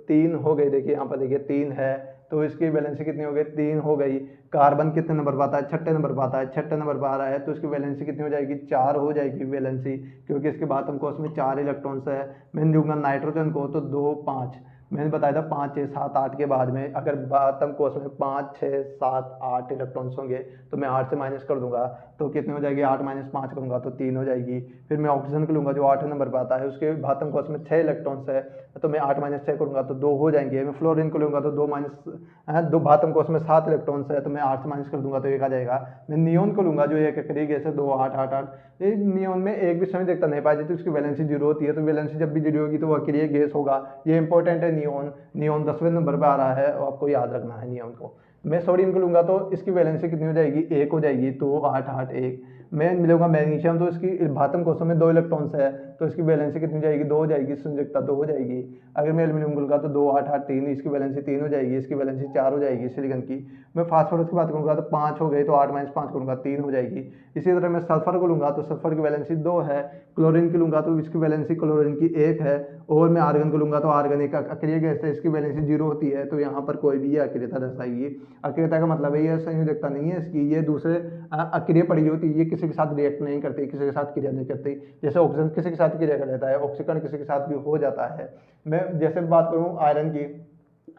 3 हो गई। देखिए यहाँ पर देखिए 3 है, तो इसकी वैलेंसी कितनी हो गई 3 हो गई। कार्बन कितने नंबर पर आता है 6ठे नंबर पर आता है, 6ठे नंबर पर आ रहा है, तो इसकी वैलेंसी कितनी हो जाएगी 4 हो जाएगी वैलेंसी, क्योंकि इसके 72 कोष में 4 इलेक्ट्रॉन्स है। मैं दूंगा नाइट्रोजन को तो 2 5, मैंने बताया था 5 6 7 8 के बाद में अगर 72 कोष में 5 6 7 8 इलेक्ट्रॉन्स होंगे तो मैं 8 से माइनस कर दूंगा, तो कितने हो जाएगी 8 - 5 करूंगा तो 3 हो जाएगी। फिर मैं ऑक्सीजन को लूंगा जो 8वें नंबर पर आता है, उसके 72 कोष में 6 इलेक्ट्रॉन्स है, तो मैं 8 - 6 करूंगा तो 2 हो जाएंगे। मैं फ्लोरीन को लूंगा तो 2 72 कोष में 7 इलेक्ट्रॉन्स है, तो मैं 8 से माइनस कर दूंगा तो 1 आ जाएगा। मैं नियोन को लूंगा जो एक अक्रिय गैस है 2 8 8 8, नियोन में एक भी संयोजकता नहीं पाई जाती, उसकी वैलेंसी 0 होती है, तो वैलेंसी जब भी 0 होगी तो वो अक्रिय गैस होगा। ये इंपॉर्टेंट है नियोन। नियोन 10वें नंबर पर आ रहा है और आपको याद रखना है नियोन को। मैं सोडियम को लूंगा तो इसकी वैलेंसी कितनी हो जाएगी 1 हो जाएगी, तो 8 8 1। मैं मिलूंगा मैग्नीशियम तो इसकी 72 कोषों में 2 इलेक्ट्रॉन्स है, तो इसकी वैलेंसी कितनी हो जाएगी 2 हो जाएगी, संयोजकता 2 हो जाएगी। अगर मैं एल्यूमिनियम को लूंगा तो 2 8 8 3, इसकी वैलेंसी 3 हो जाएगी, इसकी वैलेंसी 4 हो जाएगी सिलिकॉन की। मैं फास्फोरस की बात करूंगा तो 5 हो गए, तो 8 - 5 करूंगा 3 हो जाएगी। इसी तरह मैं सल्फर को लूंगा तो सल्फर की वैलेंसी 2 है। क्लोरीन की लूंगा तो इसकी वैलेंसी क्लोरीन की 1 है, और मैं आर्गन को लूंगा तो आर्गन एक अक्रिय गैस है, इसकी वैलेंसी 0 होती है, तो यहाँ पर कोई भी ये अक्रियता दर्शाएगी। अक्रियता का मतलब है ये संयोजकता नहीं है इसकी, ये दूसरे अक्रिय पड़ी होती है, ये किसी के साथ रिएक्ट नहीं करती, किसी के साथ क्रिया नहीं करती। जैसे ऑक्सीजन किसी के साथ क्रिया कर लेता है, ऑक्सीकरण किसी के साथ भी हो जाता है। मैं जैसे बात करूँ आयरन की,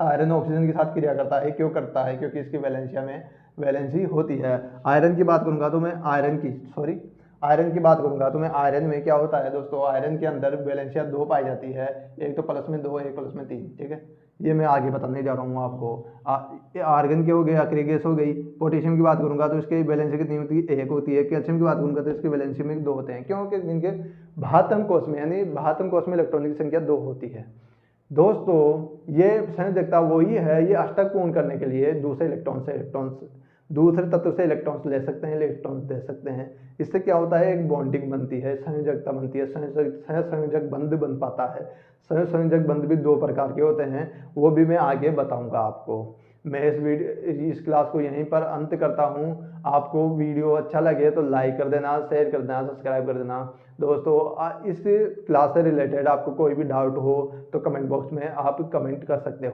आयरन ऑक्सीजन के साथ क्रिया करता है, क्यों करता है, क्योंकि इसकी वैलेंसिया में वैलेंसी होती है। आयरन की बात करूंगा तो मैं आयरन की बात करूंगा तो मैं आयरन में क्या होता है दोस्तों, आयरन के अंदर वैलेंसिया 2 पाई जाती है, एक तो प्लस में 2 एक प्लस में 3, ठीक है। ये मैं आगे बताने जा रहा हूँ आपको। ये आर्गन के हो गए, अक्रिय गैस हो गई। पोटेशियम की बात करूंगा तो इसकी वैलेंसी कितनी होती है 1 होती है। कैल्शियम की बात करूंगा तो इसकी वैलेंसी में 2 होते हैं, क्योंकि इनके 72 कोष में, यानी 72 कोष में इलेक्ट्रॉनों की संख्या 2 होती है। दोस्तों ये संयोजकता वही है, ये अष्टक पूर्ण करने के लिए दूसरे तत्व से इलेक्ट्रॉन्स ले सकते हैं, इलेक्ट्रॉन्स दे सकते हैं। इससे क्या होता है एक बॉन्डिंग बनती है, संयोजकता बनती है, सहसंयोजक बंध बन पाता है। सहसंयोजक बंध भी 2 प्रकार के होते हैं, वो भी मैं आगे बताऊंगा आपको। मैं इस क्लास को यहीं पर अंत करता हूँ। आपको वीडियो अच्छा लगे तो लाइक कर देना, शेयर कर देना, सब्सक्राइब कर देना। दोस्तों इस क्लास से रिलेटेड आपको कोई भी डाउट हो तो कमेंट बॉक्स में आप कमेंट कर सकते हो।